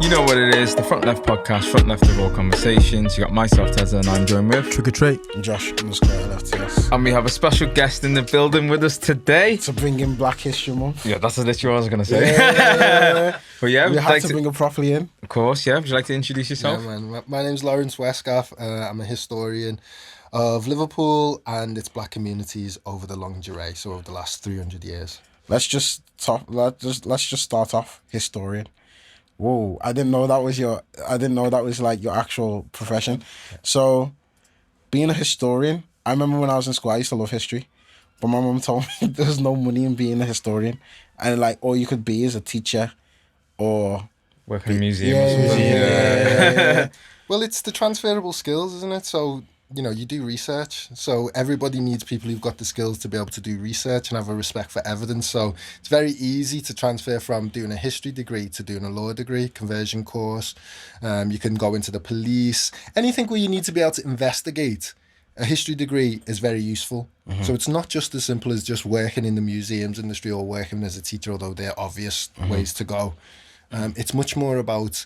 You know what it is, the Front Left podcast, Front Left of All Conversations. You got myself, Tezza, and I'm joined with Trick or Treat. Josh _LFTS. And we have a special guest in the building with us today. To bring in Black History Month. Yeah, that's literally what I was going to say. Yeah. But yeah, we have to bring it properly in. Of course, yeah. Would you like to introduce yourself? Yeah, man. My name's Laurence Westgraph. I'm a historian of Liverpool and its black communities over the longue durée, so over the last 300 years. Let's just start off historian. Whoa, I didn't know that was like your actual profession. So, being a historian, I remember when I was in school, I used to love history, but my mum told me there's no money in being a historian, and like all you could be is a teacher, or work in a museum or something. Yeah. Well, it's the transferable skills, isn't it? So, you do research. So everybody needs people who've got the skills to be able to do research and have a respect for evidence. So it's very easy to transfer from doing a history degree to doing a law degree, conversion course. You can go into the police. Anything where you need to be able to investigate, a history degree is very useful. Mm-hmm. So it's not just as simple as just working in the museums industry or working as a teacher, although they're obvious ways to go. It's much more about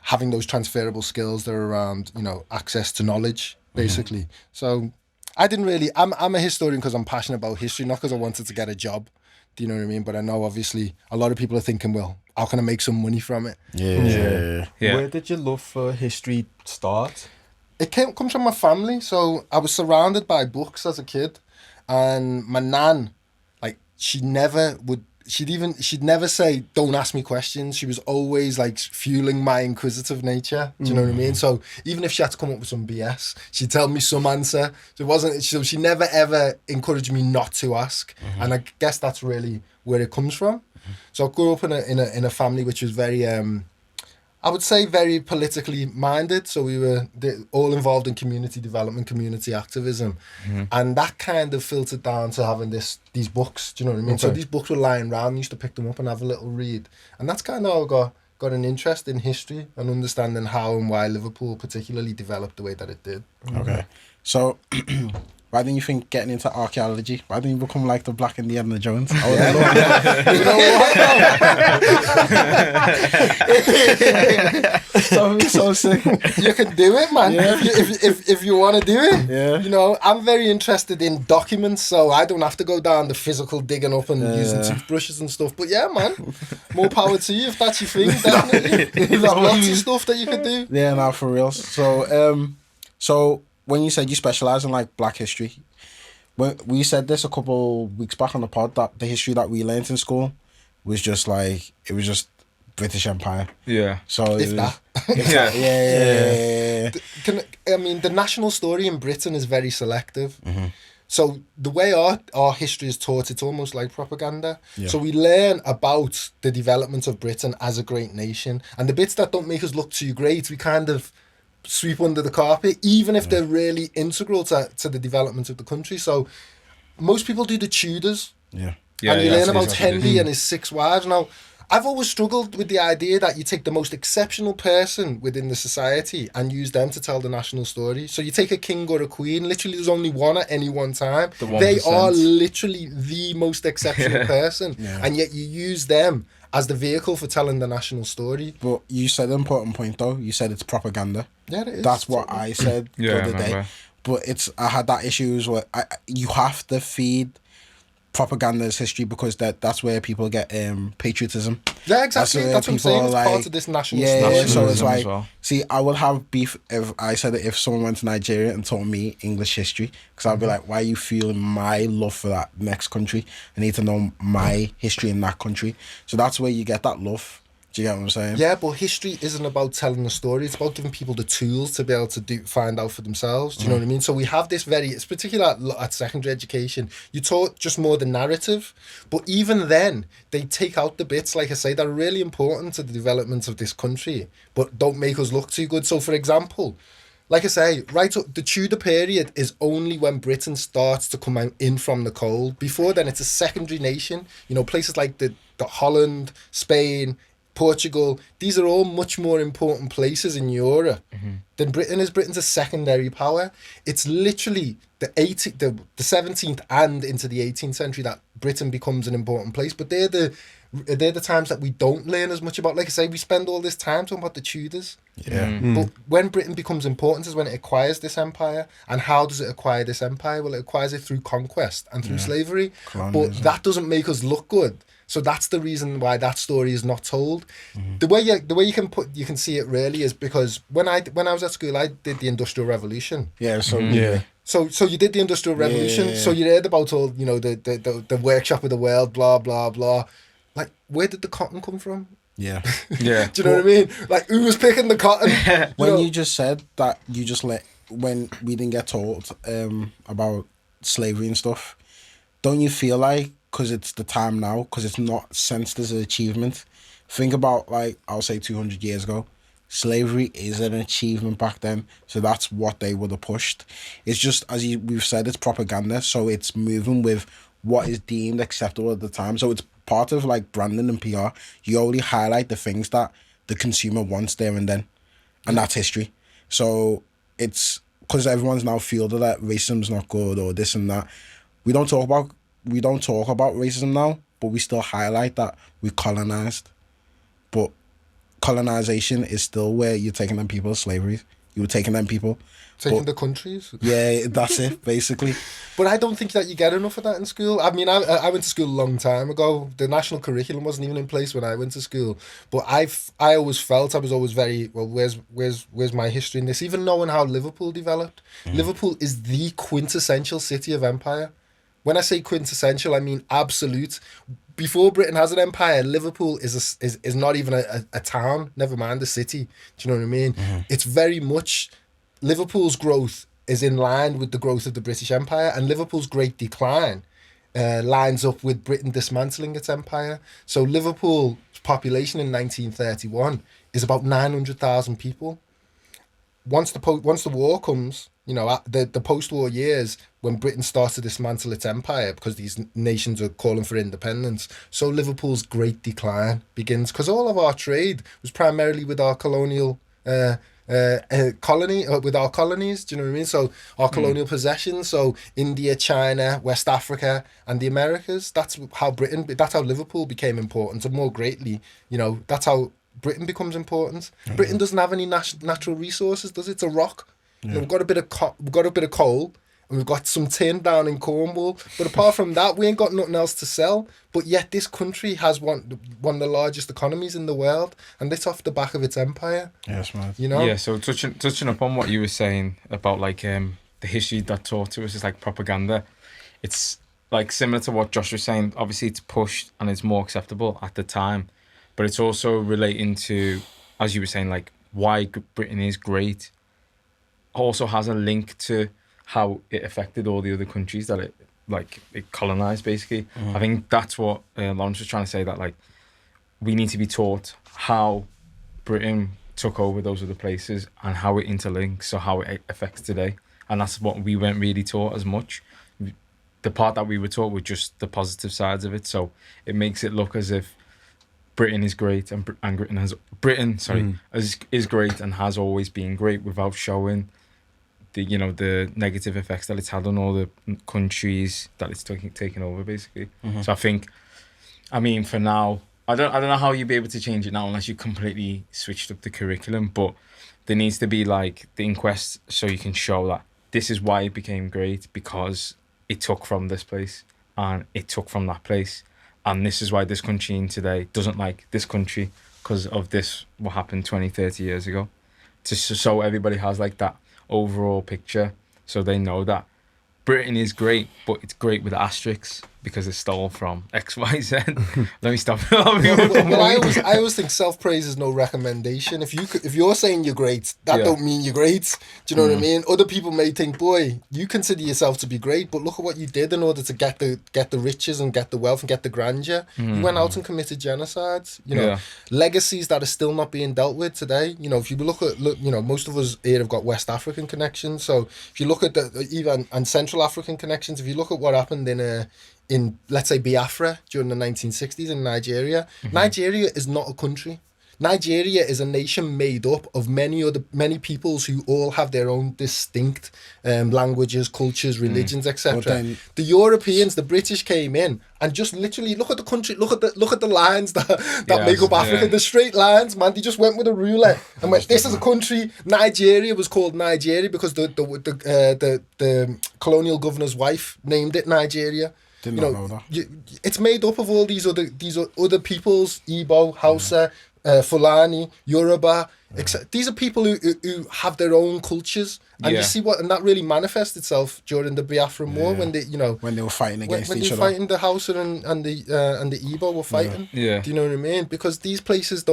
having those transferable skills that are around, access to knowledge, basically. So I'm a historian because I'm passionate about history, not because I wanted to get a job. Do you know what I mean? But I know obviously a lot of people are thinking, well, how can I make some money from it? Yeah. Where did your love for history start? It comes from my family. So I was surrounded by books as a kid, and my nan, she'd never say, don't ask me questions. She was always like fueling my inquisitive nature. Do you know what I mean? So even if she had to come up with some BS, she'd tell me some answer. So she never ever encouraged me not to ask. And I guess that's really where it comes from. So I grew up in a family which was very, I would say very politically minded. So we were all involved in community development, community activism. And that kind of filtered down to having these books, do you know what I mean? Okay. So these books were lying around, I used to pick them up and have a little read. And that's kind of how I got an interest in history and understanding how and why Liverpool particularly developed the way that it did. Okay. So why didn't you think getting into archaeology? Why didn't you become like the Black Indiana Jones? You know what? That would be so sick. You can do it, man. Yeah. If you want to do it. Yeah. I'm very interested in documents, so I don't have to go down the physical digging up and using toothbrushes and stuff. But yeah, man, more power to you if that's your thing. Definitely. There's lots of stuff that you could do. Yeah, no, for real. So when you said you specialise in like Black history, we said this a couple weeks back on the pod that the history that we learnt in school was just British Empire. Yeah. So Yeah. The national story in Britain is very selective. So the way our history is taught, it's almost like propaganda. Yeah. So we learn about the development of Britain as a great nation, and the bits that don't make us look too great, we kind of sweep under the carpet, even if they're really integral to the development of the country. So most people do the Tudors. And you learn about Henry and his 6 wives. Now, I've always struggled with the idea that you take the most exceptional person within the society and use them to tell the national story. So you take a king or a queen, literally there's only one at any one time. They are literally the most exceptional person. And yet you use them as the vehicle for telling the national story. But you said an important point though. You said it's propaganda. Yeah, it is. That's what I said the other day. But I had that issues where you have to feed propaganda as history because that's where people get patriotism. Yeah, exactly. That's what I'm saying. It's part of this national story. Yeah, so it's like, see, I would have beef if I said it if someone went to Nigeria and taught me English history, because I'd be like, why are you feeling my love for that next country? I need to know my history in that country. So that's where you get that love. Do you get what I'm saying? Yeah, but history isn't about telling a story. It's about giving people the tools to be able to find out for themselves. Do you know what I mean? So we have this it's particularly at secondary education, you taught just more the narrative. But even then, they take out the bits, like I say, that are really important to the development of this country, but don't make us look too good. So for example, like I say, right up the Tudor period is only when Britain starts to come in from the cold. Before then, it's a secondary nation. Places like the Holland, Spain, Portugal, these are all much more important places in Europe than Britain is. Britain's a secondary power. It's literally the 17th and into the 18th century that Britain becomes an important place, but they're the they're the times that we don't learn as much about. Like I say, we spend all this time talking about the Tudors. Yeah. But when Britain becomes important is when it acquires this empire. And how does it acquire this empire? Well, it acquires it through conquest and through slavery. But that doesn't make us look good. So that's the reason why that story is not told. The way you can see it really is because when I was at school, I did the Industrial Revolution. Yeah. So So you did the Industrial Revolution. Yeah. So you heard about all the workshop of the world, blah blah blah. Like, where did the cotton come from? Yeah. Yeah. Do you know what I mean? Like, who was picking the cotton? You just said that you just when we didn't get told about slavery and stuff, don't you feel like, because it's the time now, because it's not sensed as an achievement, think about, like, I'll say 200 years ago, slavery is an achievement back then, so that's what they would have pushed. It's just, as we've said, it's propaganda, so it's moving with what is deemed acceptable at the time. So it's part of, like, branding and PR. You only highlight the things that the consumer wants there and then, and that's history. So it's because everyone's now fielded that racism's not good or this and that. We don't talk about racism now, but we still highlight that we colonized. But colonization is still where you're taking them people as slavery. You were taking them people. Taking the countries. Yeah, that's it, basically. But I don't think that you get enough of that in school. I mean, I went to school a long time ago. The national curriculum wasn't even in place when I went to school. But I always felt I was always very, well, where's my history in this? Even knowing how Liverpool developed. Liverpool is the quintessential city of empire. When I say quintessential, I mean absolute. Before Britain has an empire, Liverpool is not even a town, never mind a city. Do you know what I mean? It's very much, Liverpool's growth is in line with the growth of the British Empire, and Liverpool's great decline lines up with Britain dismantling its empire. So Liverpool's population in 1931 is about 900,000 people. Once the war comes, you know, the post-war years, when Britain starts to dismantle its empire because these nations are calling for independence, so Liverpool's great decline begins, because all of our trade was primarily with our colonial with our colonies. Do you know what I mean? So our colonial possessions, so India, China, West Africa, and the Americas. That's how Liverpool became important, and more greatly, you know, that's how Britain becomes important. Britain doesn't have any natural resources, does it? It's a rock. You know, we've got a bit of coal, and we've got some tin down in Cornwall. But apart from that, we ain't got nothing else to sell. But yet this country has one of the largest economies in the world, and it's off the back of its empire. Yes, man. You know? Yeah, so touching upon what you were saying about, like, the history that taught to us is like propaganda. It's like similar to what Josh was saying. Obviously, it's pushed and it's more acceptable at the time. But it's also relating to, as you were saying, like, why Britain is great. Also has a link to how it affected all the other countries that it colonized, basically. I think that's what Laurence was trying to say, that, like, we need to be taught how Britain took over those other places and how it interlinks, so how it affects today. And that's what we weren't really taught as much. The part that we were taught was just the positive sides of it, so it makes it look as if Britain is great and Britain is great and has always been great, without showing the negative effects that it's had on all the countries that it's taken over, basically. So I think, I mean, for now, I don't know how you'd be able to change it now unless you completely switched up the curriculum, but there needs to be, like, the inquest, so you can show that this is why it became great, because it took from this place and it took from that place, and this is why this country in today doesn't like this country because of this, what happened 20-30 years ago, so everybody has, like, that overall picture, so they know that Britain is great, but it's great with asterisks because it stole from XYZ. Let me stop. I always think self-praise is no recommendation. If you're saying you're great, that don't mean you're great. Do you know what I mean? Other people may think, boy, you consider yourself to be great, but look at what you did in order to get the riches and get the wealth and get the grandeur. You went out and committed genocides. You know, legacies that are still not being dealt with today. You know, if you look, you know, most of us here have got West African connections. So if you look at even Central African connections, if you look at what happened in let's say Biafra during the 1960s in Nigeria, Nigeria is not a country. Nigeria is a nation made up of many peoples who all have their own distinct languages, cultures, religions, etc. The Europeans, the British came in and just literally look at the country, look at the lines that make up Africa, the straight lines, man. They just went with a ruler and went, this is a country. Nigeria was called Nigeria because the colonial governor's wife named it Nigeria. Did not know that. It's made up of all these other peoples, Igbo, Hausa, Fulani, Yoruba, etc. These are people who have their own cultures, and you see and that really manifests itself during the Biafran War when they were fighting against when each other. Fighting the Hausa and the Igbo were fighting. Yeah. Do you know what I mean? Because these places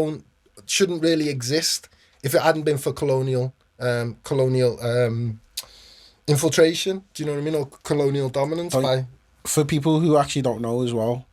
shouldn't really exist if it hadn't been for colonial infiltration. Do you know what I mean? Or colonial dominance For people who actually don't know as well,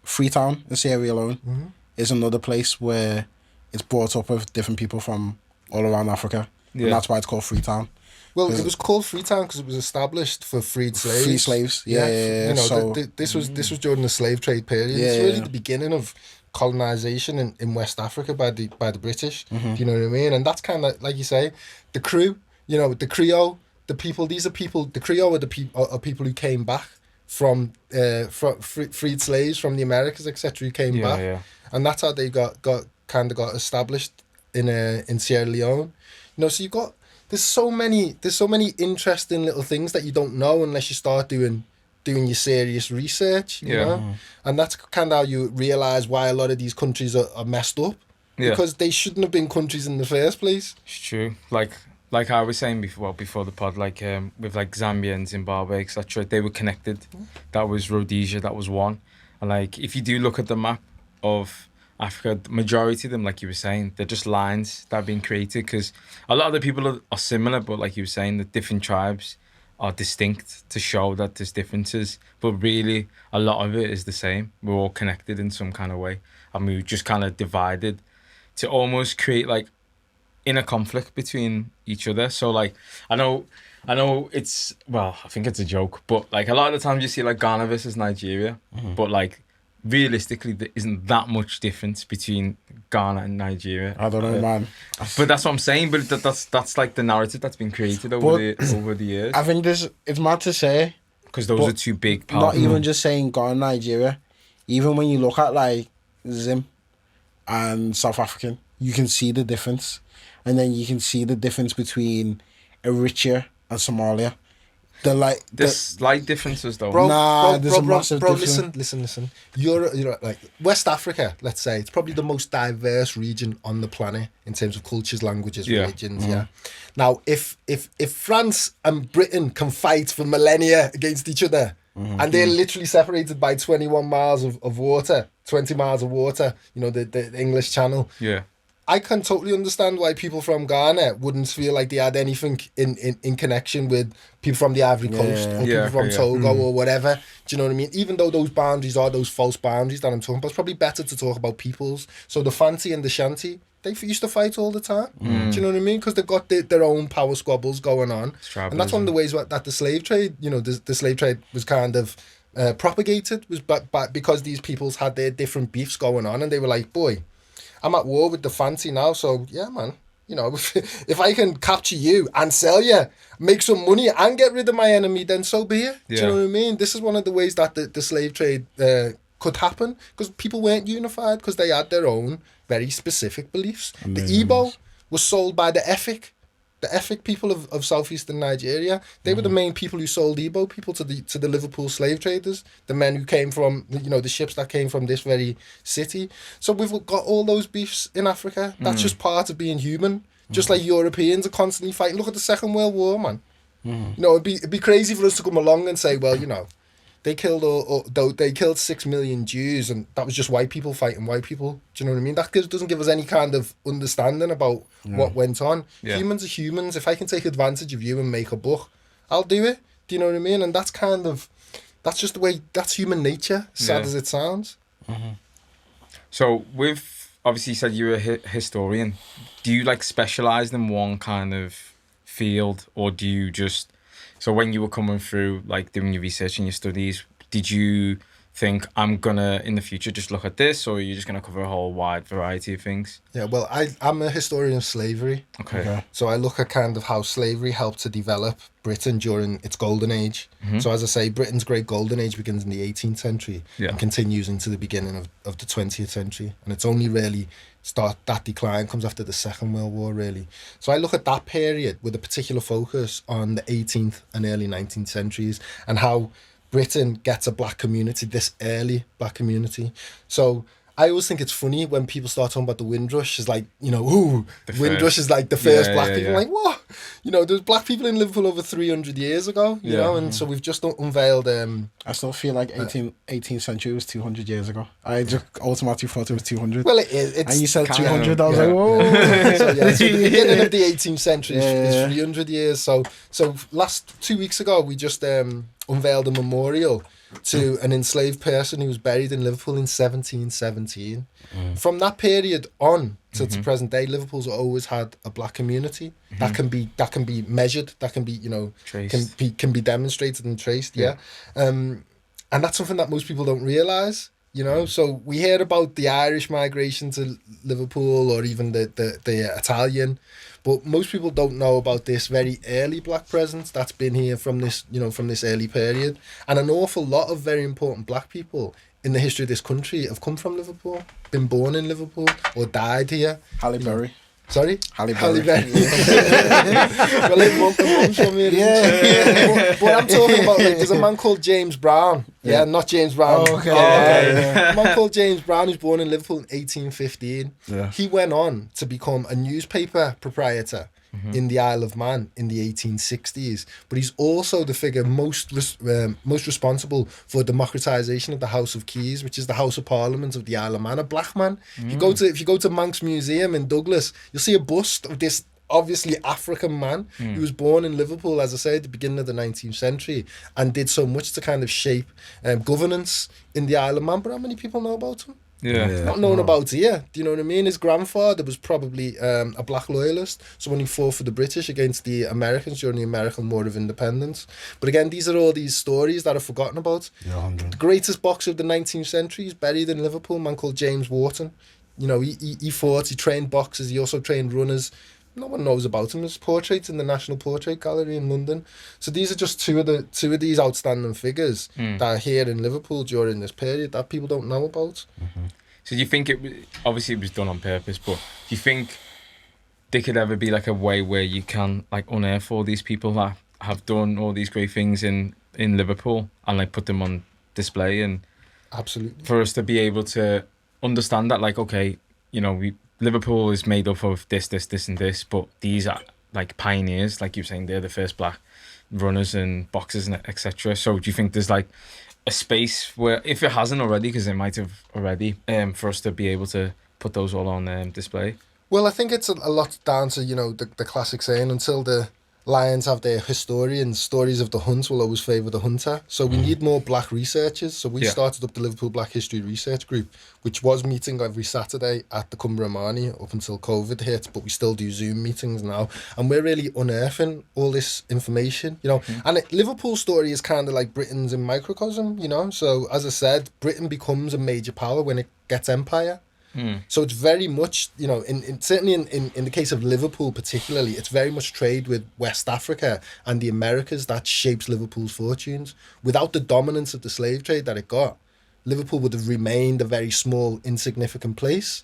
Freetown in Sierra Leone is another place where it's brought up with different people from all around Africa. Yeah. And that's why it's called Freetown. Well, it was called Freetown because it was established for freed slaves. Free slaves, yeah. You know, this was during the slave trade period. Yeah, it's really the beginning of colonization in West Africa by the British. Do you know what I mean? And that's kind of like you say, the crew. You know, the Creole, the people. These are people. The Creole are people who came back from freed slaves from the Americas, etc. Who came back. Yeah. And that's how they got established in Sierra Leone. You know, so there's so many interesting little things that you don't know unless you start doing your serious research. You know, and that's kind of how you realize why a lot of these countries are messed up because they shouldn't have been countries in the first place. It's true. Like I was saying before the pod, with like Zambia and Zimbabwe, etc. They were connected. That was Rhodesia. That was one. And like if you do look at the map of Africa, the majority of them, like you were saying, they're just lines that have been created because a lot of the people are similar, but like you were saying, the different tribes are distinct to show that there's differences. But really, a lot of it is the same. We're all connected in some kind of way, and we were just kind of divided to almost create like inner conflict between each other. So like I know it's, well, I think it's a joke, but like a lot of the times you see like Ghana versus Nigeria, but like realistically there isn't that much difference between Ghana and Nigeria. I don't know, man. But that's what I'm saying. But that's like the narrative that's been created over the years. I think it's mad to say because those are two big powers. Not even just saying Ghana, Nigeria. Even when you look at like Zim and South African, you can see the difference, and then you can see the difference between Eritrea and Somalia. There's slight differences though. There's a massive difference. Listen. You're like West Africa, let's say, it's probably the most diverse region on the planet in terms of cultures, languages, religions. Yeah. Now, if France and Britain can fight for millennia against each other, and they're literally separated by 21 miles of water, 20 miles of water, you know, the English Channel. Yeah. I can totally understand why people from Ghana wouldn't feel like they had anything in connection with people from the Ivory Coast or people from Togo or whatever. Do you know what I mean? Even though those boundaries are those false boundaries that I'm talking about, it's probably better to talk about peoples. So the Fanti and the Shanti, they used to fight all the time. Do you know what I mean? Because they've got their own power squabbles going on. And that's one of the ways that the slave trade, you know, the slave trade was kind of propagated, was because these peoples had their different beefs going on, and they were like, boy, I'm at war with the Fanti now, so yeah, man. You know, if I can capture you and sell you, make some money and get rid of my enemy, then so be it. Do you know what I mean? This is one of the ways that the slave trade could happen, because people weren't unified because they had their own very specific beliefs. The Igbo was sold by the Efik people of southeastern Nigeria. They were the main people who sold Igbo people to the Liverpool slave traders, the men who came from, you know, the ships that came from this very city. So we've got all those beefs in Africa. That's just part of being human. Just like Europeans are constantly fighting. Look at the Second World War, man. You know, it'd be crazy for us to come along and say, well, you know, they killed 6 million Jews, and that was just white people fighting white people. Do you know what I mean? That doesn't give us any kind of understanding about what went on. Yeah. Humans are humans. If I can take advantage of you and make a buck, I'll do it. Do you know what I mean? And that's just the way, that's human nature, sad as it sounds. So obviously you said you're a historian. Do you like specialise in one kind of field, or do you just... So when you were coming through, like doing your research and your studies, did you think I'm gonna in the future just look at this, or are you just gonna cover a whole wide variety of things? Yeah, well, I'm a historian of slavery. Okay. So I look at kind of how slavery helped to develop Britain during its golden age. So as I say, Britain's great golden age begins in the 18th century and continues into the beginning of the 20th century. And it's only really that decline comes after the Second World War, really. So I look at that period with a particular focus on the 18th and early 19th centuries and how Britain gets a black community, this early black community. So I always think it's funny when people start talking about the Windrush. It's like, you know, ooh, Windrush is like the first black people. Yeah. Like, what? You know, there's black people in Liverpool over 300 years ago, you know, and so we've just unveiled... I still feel like 18th century was 200 years ago. I just automatically thought it was 200. Well, it's and you said kind 200, of, I was like, whoa. So the beginning of the 18th century is 300 years. So last 2 weeks ago, we just unveiled a memorial to an enslaved person who was buried in Liverpool in 1717. From that period on to present day, Liverpool's always had a black community that can be measured, that can be, you know, can be demonstrated and traced. And that's something that most people don't realise. You know, so we hear about the Irish migration to Liverpool or even the Italian, but most people don't know about this very early black presence that's been here from this early period. And an awful lot of very important black people in the history of this country have come from Liverpool, been born in Liverpool or died here. Halle Berry. Sorry? Halle Berry. Well, it won't come from here. But I'm talking about, like, there's a man called James Brown. Yeah, not James Brown. Oh, okay. A man called James Brown who's born in Liverpool in 1815. Yeah. He went on to become a newspaper proprietor in the Isle of Man in the 1860s. But he's also the figure most responsible for democratisation of the House of Keys, which is the House of Parliament of the Isle of Man. A black man. If you go to Manx Museum in Douglas, you'll see a bust of this obviously African man who was born in Liverpool, as I say, at the beginning of the 19th century and did so much to kind of shape governance in the Isle of Man. But how many people know about him? Not known about here. Do you know what I mean? His grandfather was probably a black loyalist, so when he fought for the British against the Americans during the American War of Independence. But again, these are all these stories that are forgotten about. The greatest boxer of the 19th century is buried in Liverpool, a man called James Wharton. You know, he fought, he trained boxers, he also trained runners. No one knows about him. There's portraits in the National Portrait Gallery in London. So these are just two of these outstanding figures that are here in Liverpool during this period that people don't know about. So do you think obviously it was done on purpose, but do you think there could ever be like a way where you can like unearth all these people that have done all these great things in Liverpool and like put them on display, and absolutely for us to be able to understand that, like, okay, you know, Liverpool is made up of this and this, but these are like pioneers, like you're saying, they're the first black runners and boxers and etc. So do you think there's like a space where, if it hasn't already, because it might have already, for us to be able to put those all on display? Well, I think it's a lot down to, you know, the classic saying, until the lions have their historians, stories of the hunt will always favour the hunter. So we need more black researchers. So we started up the Liverpool Black History Research Group, which was meeting every Saturday at the Cumbre Marni up until COVID hit, but we still do Zoom meetings now. And we're really unearthing all this information, you know. And Liverpool's story is kind of like Britain's in microcosm, you know. So as I said, Britain becomes a major power when it gets empire. So it's very much, you know, certainly in the case of Liverpool particularly, it's very much trade with West Africa and the Americas that shapes Liverpool's fortunes. Without the dominance of the slave trade that it got, Liverpool would have remained a very small, insignificant place.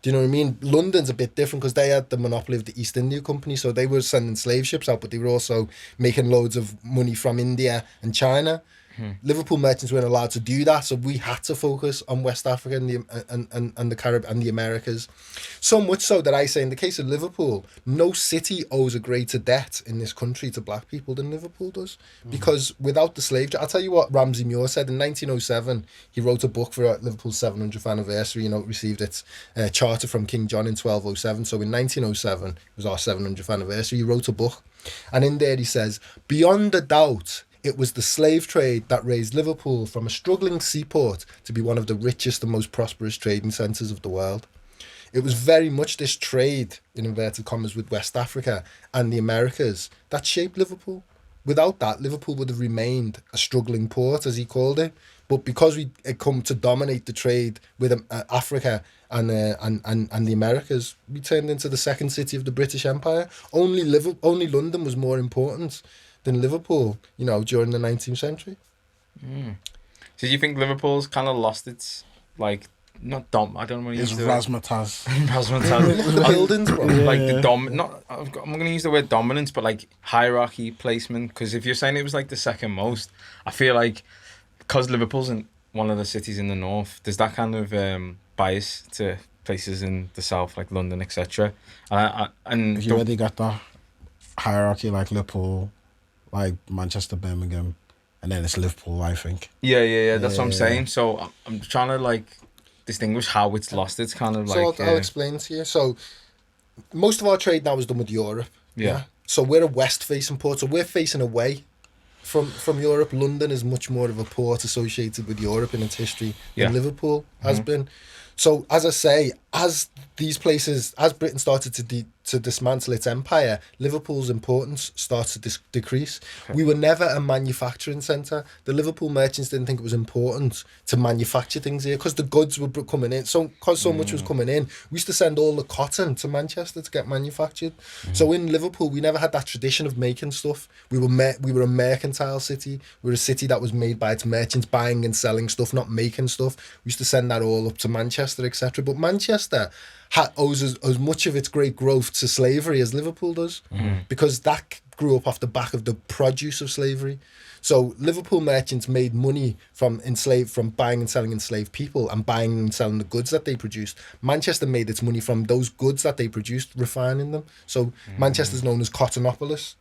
Do you know what I mean? London's a bit different because they had the monopoly of the East India Company, so they were sending slave ships out, but they were also making loads of money from India and China. Liverpool merchants weren't allowed to do that, so we had to focus on West Africa and the Caribbean and the Americas. So much so that I say, in the case of Liverpool, no city owes a greater debt in this country to black people than Liverpool does. Because without the slave trade, I'll tell you what Ramsay Muir said in 1907. He wrote a book for Liverpool's 700th anniversary. You know, it received its charter from King John in 1207. So in 1907, it was our 700th anniversary. He wrote a book, and in there he says, beyond a doubt, it was the slave trade that raised Liverpool from a struggling seaport to be one of the richest and most prosperous trading centres of the world. It was very much this trade, in inverted commas, with West Africa and the Americas that shaped Liverpool. without that, Liverpool would have remained a struggling port, as he called it. But because we had come to dominate the trade with Africa and the Americas, we turned into the second city of the British Empire. Only London was more important than Liverpool, you know, during the 19th century. So do you think Liverpool's kind of lost its, like, not I don't know what It's you use razzmatazz. razzmatazz. The buildings, bro. Like the I'm going to use the word dominance, but like hierarchy, placement. Because if you're saying it was like the second most, I feel like because Liverpool's in one of the cities in the north, there's that kind of bias to places in the south, like London, etc. And You already got the hierarchy like Liverpool, like Manchester, Birmingham, and then it's Liverpool, I think. Yeah. That's what I'm saying. So I'm trying to like distinguish how it's lost. It's kind of like. So I'll explain to you. So most of our trade now is done with Europe. Yeah. So we're a west-facing port. So we're facing away from Europe. London is much more of a port associated with Europe in its history than Liverpool has been. So as I say, as these places, as Britain started to dismantle its empire, Liverpool's importance starts to decrease. Okay. We were never a manufacturing centre. The Liverpool merchants didn't think it was important to manufacture things here because the goods were coming in. So because so much was coming in, we used to send all the cotton to Manchester to get manufactured. So in Liverpool, we never had that tradition of making stuff. We were a mercantile city. We were a city that was made by its merchants, buying and selling stuff, not making stuff. We used to send that all up to Manchester, etc. But Manchester owes as much of its great growth to slavery as Liverpool does, because that grew up off the back of the produce of slavery. So Liverpool merchants made money from buying and selling enslaved people and buying and selling the goods that they produced. Manchester made its money from those goods that they produced, refining them. So Manchester's known as Cottonopolis,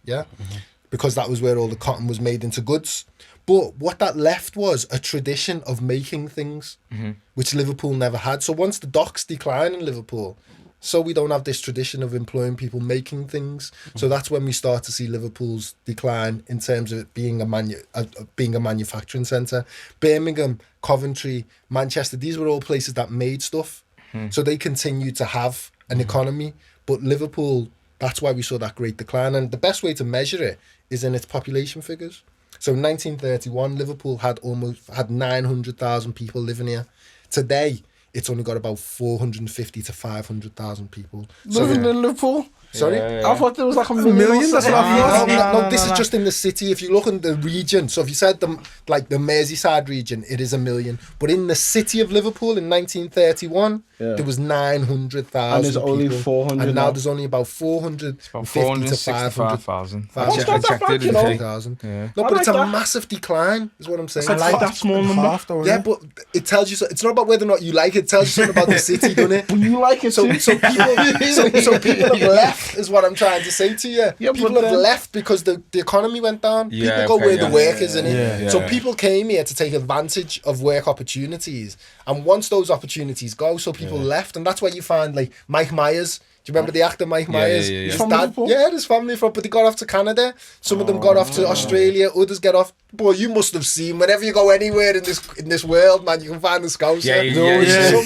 because that was where all the cotton was made into goods. But what that left was a tradition of making things, which Liverpool never had. So once the docks decline in Liverpool, so we don't have this tradition of employing people making things. So that's when we start to see Liverpool's decline in terms of it being a manufacturing centre. Birmingham, Coventry, Manchester, these were all places that made stuff. So they continued to have an economy. But Liverpool, that's why we saw that great decline. And the best way to measure it is in its population figures. So in 1931, Liverpool had 900,000 people living here. Today, it's only got about 450 to 500,000 people. Living in Liverpool? Sorry? I thought there was like a million. That's what I thought. No, this is just in the city. If you look in the region, so if you said the Merseyside region, it is 1 million. But in the city of Liverpool in 1931, there was 900,000 and there's people. only 400 and now there's only about 450 to 500,000. I checked it, 500,000. No, but it's a massive decline, is what I'm saying. I like that small number. Yeah, but it tells you, it's not about whether or not you like it, it tells you something about the city, doesn't it? But you like it too. So people have left, is what I'm trying to say to you. Yeah, people have left because the economy went down. People go where the work is, innit? So people came here to take advantage of work opportunities. And once those opportunities go, so people left. And that's why you find like Mike Myers. Do you remember the actor Mike Myers? His dad, his family from, but they got off to Canada. Some of them got off to Australia. Others get off. Boy, you must have seen, whenever you go anywhere in this world, man, you can find the Scouser.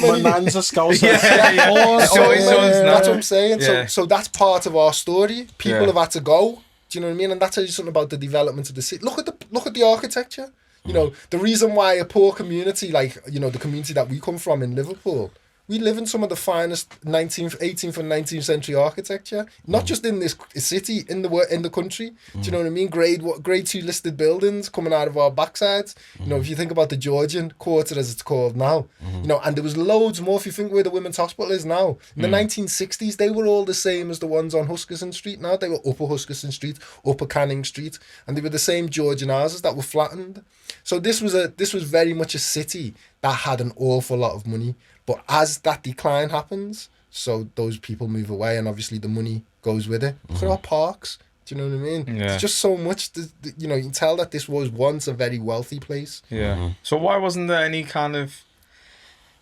My nan's a Scouser. That's what I'm saying. So that's part of our story. People have had to go. Do you know what I mean? And that tells you something about the development of the city. Look at the architecture. You know, the reason why a poor community, like, you know, the community that we come from in Liverpool, we live in some of the finest 18th and 19th century architecture, not just in this city, in the country. Do you know what I mean? Grade 2 listed buildings coming out of our backsides. You know, if you think about the Georgian Quarter, as it's called now, you know, and there was loads more. If you think where the Women's Hospital is now, in the 1960s, they were all the same as the ones on Huskisson Street now. They were Upper Huskisson Street, Upper Canning Street, and they were the same Georgian houses that were flattened. So this was very much a city that had an awful lot of money. But as that decline happens, so those people move away, and obviously the money goes with it. Look at our parks. Do you know what I mean? Yeah. It's just so much. You know, you can tell that this was once a very wealthy place. Yeah. So why wasn't there any kind of,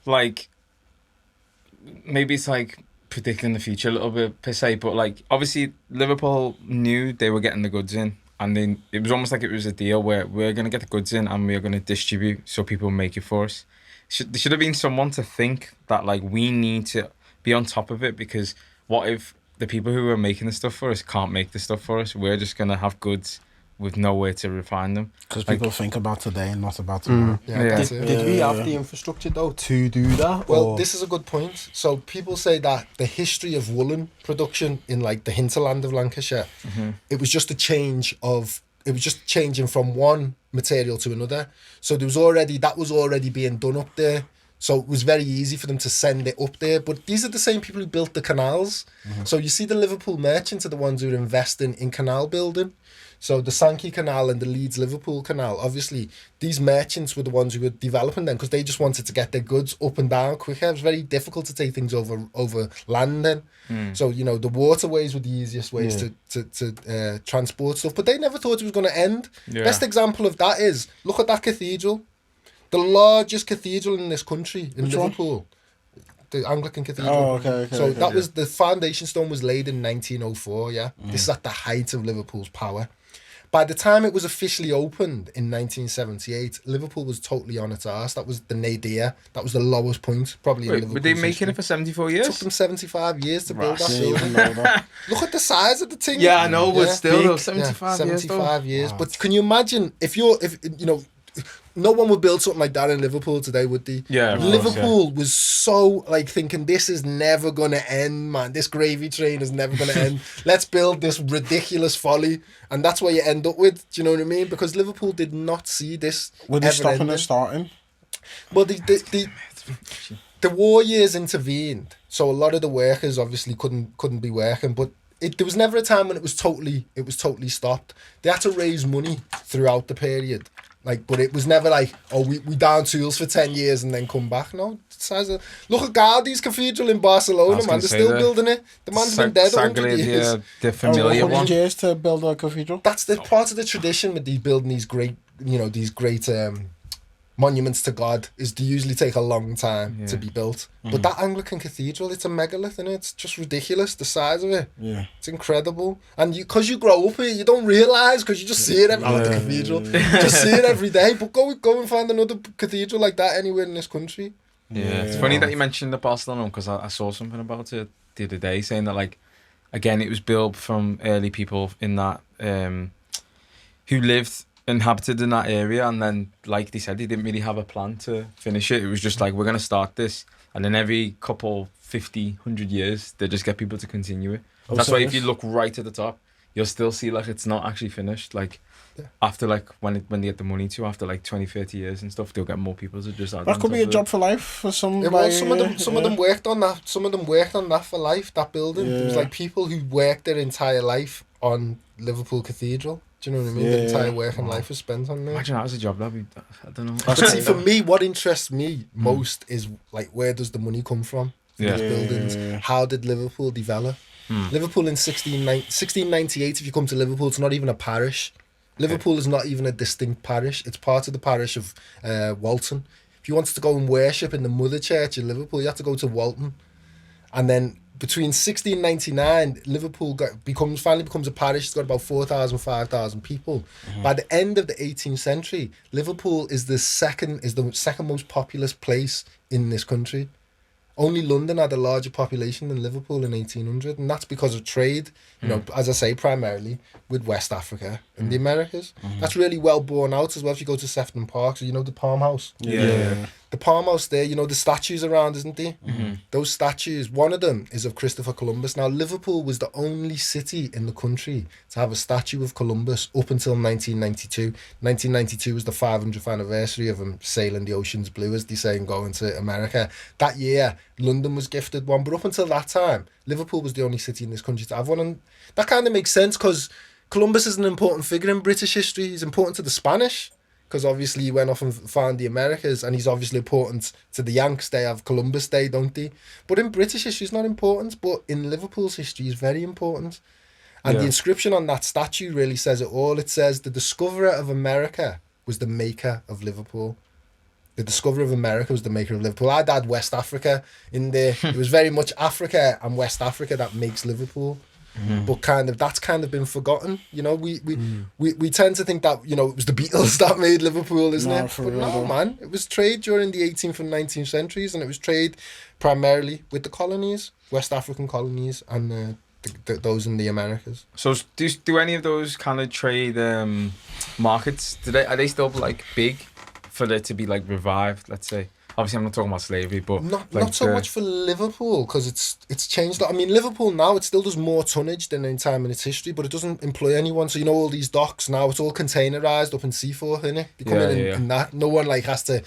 like, maybe it's like predicting the future a little bit per se, but like obviously Liverpool knew they were getting the goods in, and then it was almost like it was a deal where we're going to get the goods in and we're going to distribute so people make it for us. There should have been someone to think that, like, we need to be on top of it, because what if the people who are making the stuff for us can't make the stuff for us? We're just going to have goods with nowhere to refine them. Because people think about today and not about tomorrow. Yeah, Yeah. that's it. Did we have the infrastructure though to do that? Well, or? this is a good point. So people say that the history of woolen production in like the hinterland of Lancashire, it was just a change of, it was just changing from one material to another. So there was already, that was already being done up there. So it was very easy for them to send it up there. But these are the same people who built the canals. So you see the Liverpool merchants are the ones who are investing in canal building. So the Sankey Canal and the Leeds-Liverpool Canal, obviously, these merchants were the ones who were developing them because they just wanted to get their goods up and down quicker. It was very difficult to take things over land then. So, you know, the waterways were the easiest ways to transport stuff. But they never thought it was going to end. Yeah. Best example of that is, look at that cathedral. The largest cathedral in this country, in Which one? Liverpool. The Anglican Cathedral. Oh, okay. So that was, the foundation stone was laid in 1904, yeah? This is at the height of Liverpool's power. By the time it was officially opened in 1978, Liverpool was totally on its arse. That was the nadir. That was the lowest point, probably in Wait, Liverpool's were they making history. it for 74 It years? took them 75 years to build that Didn't even building. know that. Look at the size of the thing. Yeah, I know, but still, big. though, 75 years, though. 75 years. Wow. But can you imagine, if you know, no one would build something like that in Liverpool today, would they? Yeah, of course, Liverpool was so, like, thinking, this is never going to end, man. This gravy train is never going to end. Let's build this ridiculous folly. And that's what you end up with. Do you know what I mean? Because Liverpool did not see this Were they ever stopping ending. and starting? Well, the war years intervened, so a lot of the workers obviously couldn't be working. But there was never a time when it was totally stopped. They had to raise money throughout the period, like, but it was never like, oh, we down tools for 10 years and then come back. No, look at Gaudi's Cathedral in Barcelona, man. They're still building it. The man's been dead 100 years. The familiar 100 one. years to build a cathedral? That's the part of the tradition with these building these great, these great monuments to God, is they usually take a long time to be built. But that Anglican cathedral, it's a megalith, and it's just ridiculous, the size of it. Yeah. It's incredible. And because you grow up here, you don't realise, because you just see it every the cathedral. Just see it every day. But go and find another cathedral like that anywhere in this country. Yeah, it's funny that you mentioned the Barcelona because I saw something about it the other day saying that, like, again, it was built from early people in that who inhabited in that area, and then, like they said, they didn't really have a plan to finish it. It was just like, we're going to start this, and then every couple 50, 100 years they just get people to continue it. That's why if you look right at the top, you'll still see, like, it's not actually finished. Like, after, like, when they get the money to, after like 20, 30 years and stuff, they'll get more people to just add That on could top be a of it. job for life for some. Yeah, well, some of them worked on that. Some of them worked on that for life. That building. It was Yeah. like people who worked their entire life on Liverpool Cathedral. Do you know what I mean? Yeah. Their entire working life was spent on there. Imagine that was a job, that'd be, I don't know. But see, for me, what interests me most is, like, where does the money come from? For Yeah. these buildings. Yeah. How did Liverpool develop? Liverpool in 1698, if you come to Liverpool, it's not even a parish. Liverpool is not even a distinct parish. It's part of the parish of Walton. If you wanted to go and worship in the Mother Church in Liverpool, you had to go to Walton. And then between 1699, Liverpool finally becomes a parish. It's got about 4,000, 5,000 people. By the end of the 18th century, Liverpool is the second most populous place in this country. Only London had a larger population than Liverpool in 1800, and that's because of trade, you know, as I say, primarily with West Africa and the Americas. That's really well borne out as well if you go to Sefton Park, so you know the Palm House. Yeah. The Palm House there, you know, the statues around, isn't there? Those statues, one of them is of Christopher Columbus. Now, Liverpool was the only city in the country to have a statue of Columbus up until 1992. 1992 was the 500th anniversary of him sailing the oceans blue, as they say, and going to America. That year, London was gifted one, but up until that time, Liverpool was the only city in this country to have one. And that kind of makes sense because Columbus is an important figure in British history. He's important to the Spanish, because obviously he went off and found the Americas, and he's obviously important to the Yanks. They have Columbus Day, don't they? But in British history, it's not important, but in Liverpool's history, it's very important. And the inscription on that statue really says it all. It says, the discoverer of America was the maker of Liverpool. The discoverer of America was the maker of Liverpool. I'd add West Africa in there. It was very much Africa and West Africa that makes Liverpool. But that's kind of been forgotten. You know, we tend to think that, you know, it was the Beatles that made Liverpool, isn't it? But no, man, it was trade during the 18th and 19th centuries, and it was trade primarily with the colonies, West African colonies, and those in the Americas. So do any of those kind of trade markets, are they still like big for it to be like revived, let's say? Obviously, I'm not talking about slavery, but not so much for Liverpool, because it's changed. I mean, Liverpool now, it still does more tonnage than any time in its history, but it doesn't employ anyone. So all these docks now, it's all containerized up in Seaforth, isn't it? They come in that. No one like has to.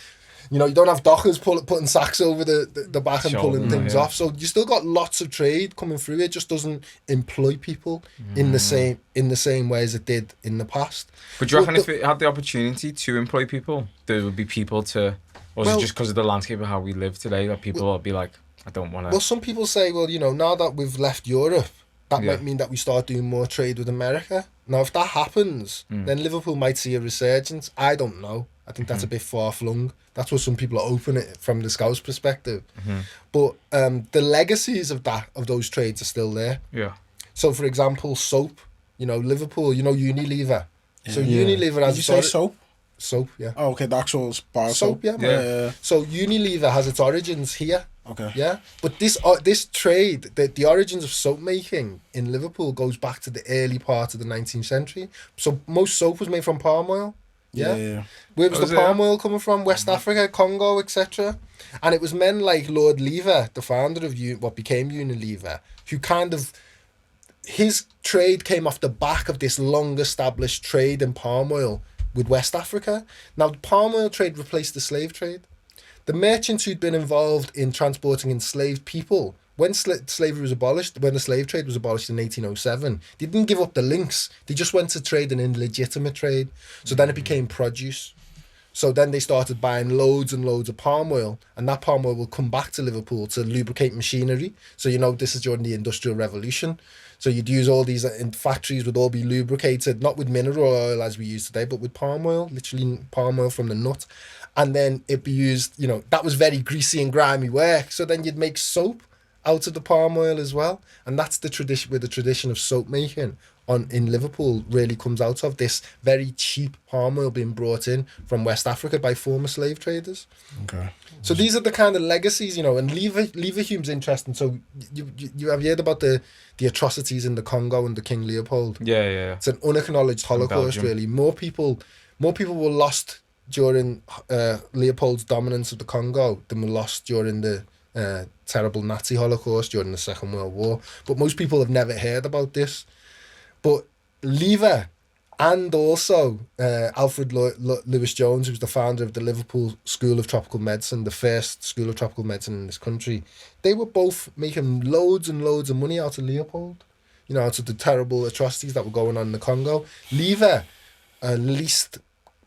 You don't have dockers putting sacks over the back and pulling things off. So you still got lots of trade coming through. It just doesn't employ people in the same way as it did in the past. But do you reckon if it had the opportunity to employ people, there would be people to, or is it just because of the landscape of how we live today that people will be like, I don't want to. Well, some people say, well, now that we've left Europe, that might mean that we start doing more trade with America. Now, if that happens, then Liverpool might see a resurgence. I don't know. I think that's a bit far-flung. That's what some people are open it from the Scouse perspective. But the legacies of those trades are still there. Yeah. So, for example, soap. Liverpool. Unilever. Yeah. So Unilever has. Did you say soap? Soap, yeah. Oh, okay. The actual bar soap. Yeah. So Unilever has its origins here. Okay. Yeah, but this trade, the origins of soap making in Liverpool goes back to the early part of the 19th century. So most soap was made from palm oil. Yeah. Where was the palm oil coming from? West Africa, Congo, etc. And it was men like Lord Lever, the founder of what became Unilever, who his trade came off the back of this long-established trade in palm oil with West Africa. Now, the palm oil trade replaced the slave trade. The merchants who'd been involved in transporting enslaved people, when slavery was abolished, when the slave trade was abolished in 1807, they didn't give up the links. They just went to trade an illegitimate trade. So then it became produce. So then they started buying loads and loads of palm oil, and that palm oil will come back to Liverpool to lubricate machinery. So this is during the Industrial Revolution. So you'd use all these factories would all be lubricated, not with mineral oil as we use today, but with palm oil, literally palm oil from the nut. And then it'd be used, that was very greasy and grimy work. So then you'd make soap out of the palm oil as well. And that's the tradition, where the tradition of soap making in Liverpool really comes out of, this very cheap palm oil being brought in from West Africa by former slave traders. Okay. So these are the kind of legacies, and Leverhume's interesting. So you have heard about the atrocities in the Congo and the King Leopold. Yeah. It's an unacknowledged Holocaust, really. More people were lost during Leopold's dominance of the Congo than were lost during the terrible Nazi Holocaust during the Second World War. But most people have never heard about this. But Lever and also Alfred Lewis Jones, who was the founder of the Liverpool School of Tropical Medicine, the first school of tropical medicine in this country, they were both making loads and loads of money out of Leopold, out of the terrible atrocities that were going on in the Congo. Lever leased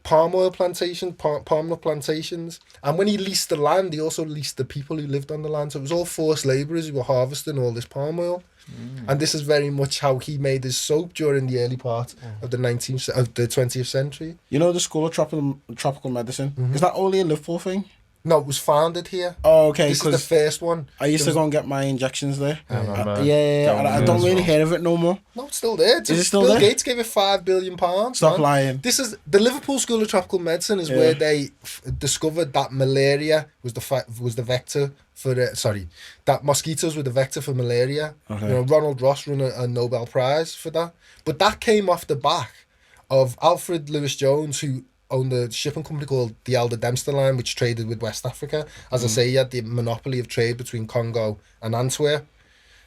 palm oil plantations, palm nut plantations. And when he leased the land, he also leased the people who lived on the land. So it was all forced labourers who were harvesting all this palm oil. And this is very much how he made his soap during the early part of the 20th century. The School of Tropical Medicine, is that only a Liverpool thing? No, it was founded here. Oh, okay. This is the first one. I used to go and get my injections there. I remember. I don't really hear of it no more. No, it's still there. Is it still Bill there? Gates gave it £5 billion. Stop lying. This is the Liverpool School of Tropical Medicine is where they discovered that malaria was the vector for that mosquitoes were the vector for malaria. Okay. Ronald Ross won a Nobel Prize for that. But that came off the back of Alfred Lewis Jones, who owned a shipping company called the Elder Dempster Line, which traded with West Africa. As I say, he had the monopoly of trade between Congo and Antwerp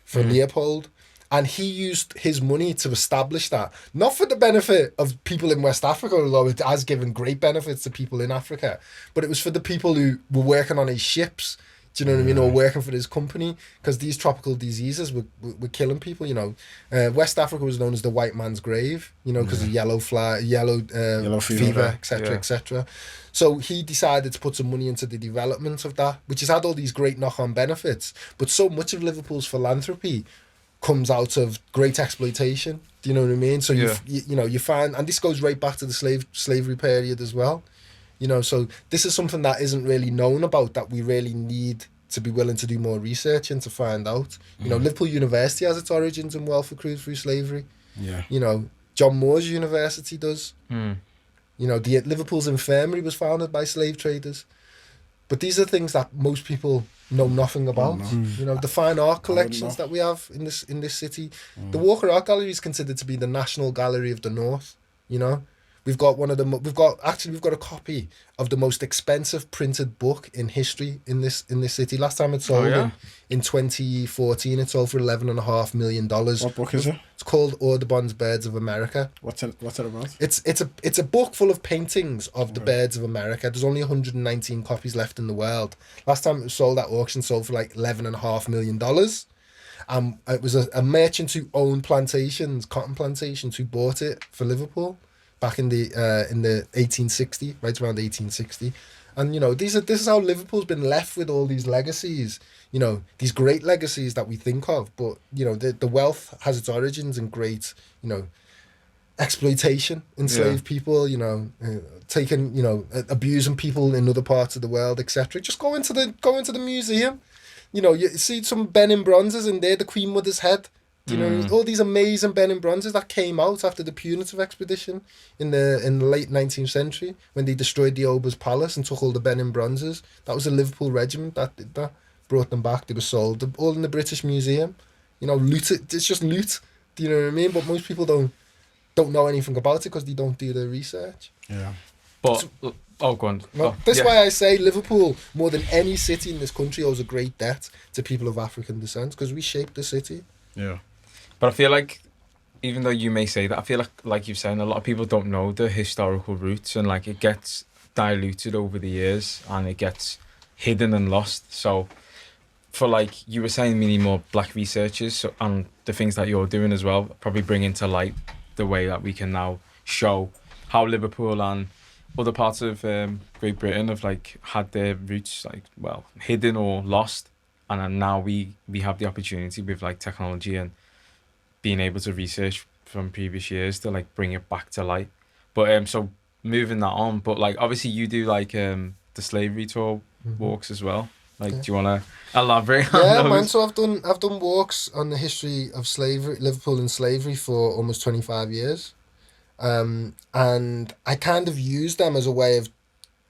for Leopold. And he used his money to establish that, not for the benefit of people in West Africa, although it has given great benefits to people in Africa, but it was for the people who were working on his ships, do you know what I mean, or working for his company, because these tropical diseases were killing people, West Africa was known as the white man's grave, because of yellow fever, etc., etc. So he decided to put some money into the development of that, which has had all these great knock-on benefits, but so much of Liverpool's philanthropy comes out of great exploitation. Do you know what I mean? So you find, and this goes right back to the slavery period as well. So this is something that isn't really known about, that we really need to be willing to do more research and to find out. Liverpool University has its origins in wealth accrued through slavery. Yeah. John Moore's University does. The Liverpool's Infirmary was founded by slave traders. But these are things that most people know nothing about. You know, the fine art I wouldn't collections know. that we have in this city. The Walker Art Gallery is considered to be the National Gallery of the North. You know, we've got we've got a copy of the most expensive printed book in history in this city. Last time it sold in 2014, it sold for $11.5 million. What book is it? It's called Audubon's Birds of America. What's it about? It's a book full of paintings of the birds of America. There's only 119 copies left in the world. Last time it was sold at auction, sold for like $11.5 million. It was a merchant who owned plantations, cotton plantations, who bought it for Liverpool back in the 1860, right around 1860. And you know, this is how Liverpool's been left with all these legacies. You know, these great legacies that we think of, but you know, the wealth has its origins in great, you know, exploitation, enslaved people, you know, taking, you know, abusing people in other parts of the world, etc. Just go into the museum. You know, you see some Benin bronzes in there, the Queen Mother's head. You know, all these amazing Benin bronzes that came out after the punitive expedition in the late 19th century when they destroyed the Ober's palace and took all the Benin bronzes. That was a Liverpool regiment that did that. Brought them back. They were sold all in the British Museum. You know, loot it. It's just loot. Do you know what I mean? But most people don't know anything about it because they don't do their research. Yeah. But go on. Well, that's why I say Liverpool, more than any city in this country, owes a great debt to people of African descent because we shaped the city. Yeah. But I feel like, even though you may say that, I feel like you're saying, a lot of people don't know the historical roots, and like it gets diluted over the years and it gets hidden and lost. So for like you were saying, we need more black researchers, and the things that you're doing as well, probably bring into light the way that we can now show how Liverpool and other parts of Great Britain have like had their roots like, well, hidden or lost, and then now we have the opportunity with like technology and being able to research from previous years to like bring it back to light. But so moving that on, but like obviously you do like the slavery tour walks as well. Like, do you want to elaborate on Yeah, those? man. So I've done walks on the history of slavery, Liverpool and slavery, for almost 25 years, and I kind of use them as a way of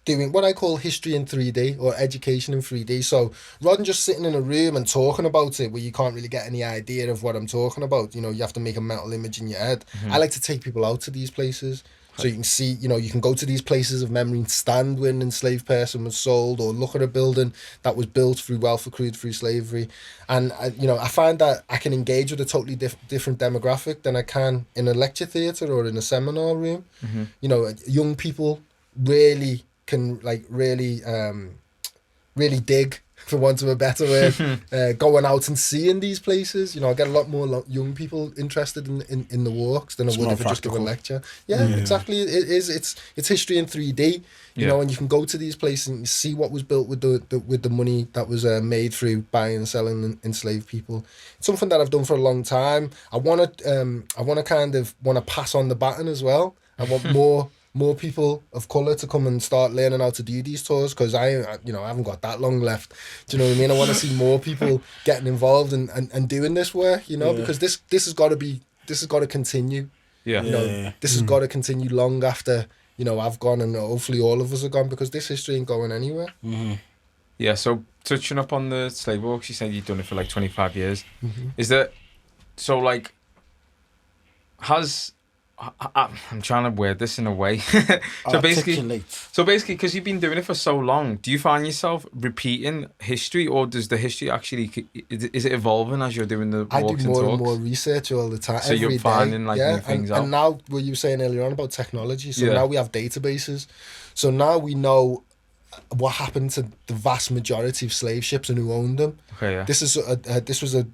doing what I call history in 3D or education in 3D. So rather than just sitting in a room and talking about it where you can't really get any idea of what I'm talking about, you know, you have to make a mental image in your head. I like to take people out to these places. So you can see, you know, you can go to these places of memory and stand when an enslaved person was sold, or look at a building that was built through wealth accrued through slavery. And, you know, I find that I can engage with a totally different demographic than I can in a lecture theatre or in a seminar room. You know, young people really can like really dig, for want of a better word, going out and seeing these places. You know, I get a lot more young people interested in the walks than I would if I just give a lecture. Yeah, exactly. It's history in 3D. You know, and you can go to these places and see what was built with the money that was made through buying and selling enslaved people. It's something that I've done for a long time. I want to pass on the baton as well. I want more people of colour to come and start learning how to do these tours, because I haven't got that long left. Do you know what I mean? I want to see more people getting involved and doing this work, you know, because this has got to continue. Yeah. You know, this has got to continue long after, you know, I've gone, and hopefully all of us are gone, because this history ain't going anywhere. Yeah, so touching up on the slave walks, you said you've done it for like 25 years. Is that, so like, I'm trying to word this in a way. So basically, because you've been doing it for so long, do you find yourself repeating history, or does the history actually, is it evolving as you're doing the walks and talks? I do more and more research all the time. So you're finding like new things out. And now, what you were saying earlier on about technology, so now we have databases. So now we know what happened to the vast majority of slave ships and who owned them. Okay, yeah. This was a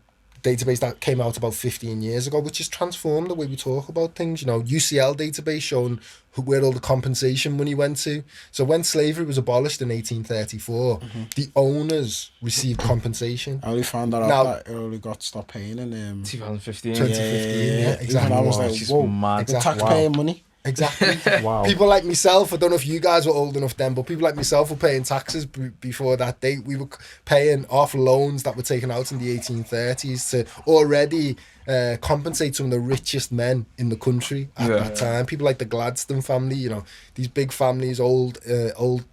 database that came out about 15 years ago, which has transformed the way we talk about things. You know, UCL database showing where all the compensation money went to. So when slavery was abolished in 1834, the owners received compensation. I only found that out that it only got stopped paying in 2015. 2015, yeah, exactly. Even I was like, whoa, mad. the taxpayer money. Exactly. Wow. People like myself, I don't know if you guys were old enough then, but people like myself were paying taxes before that date. We were paying off loans that were taken out in the 1830s to already compensate some of the richest men in the country at that time. People like the Gladstone family, you know, these big families, old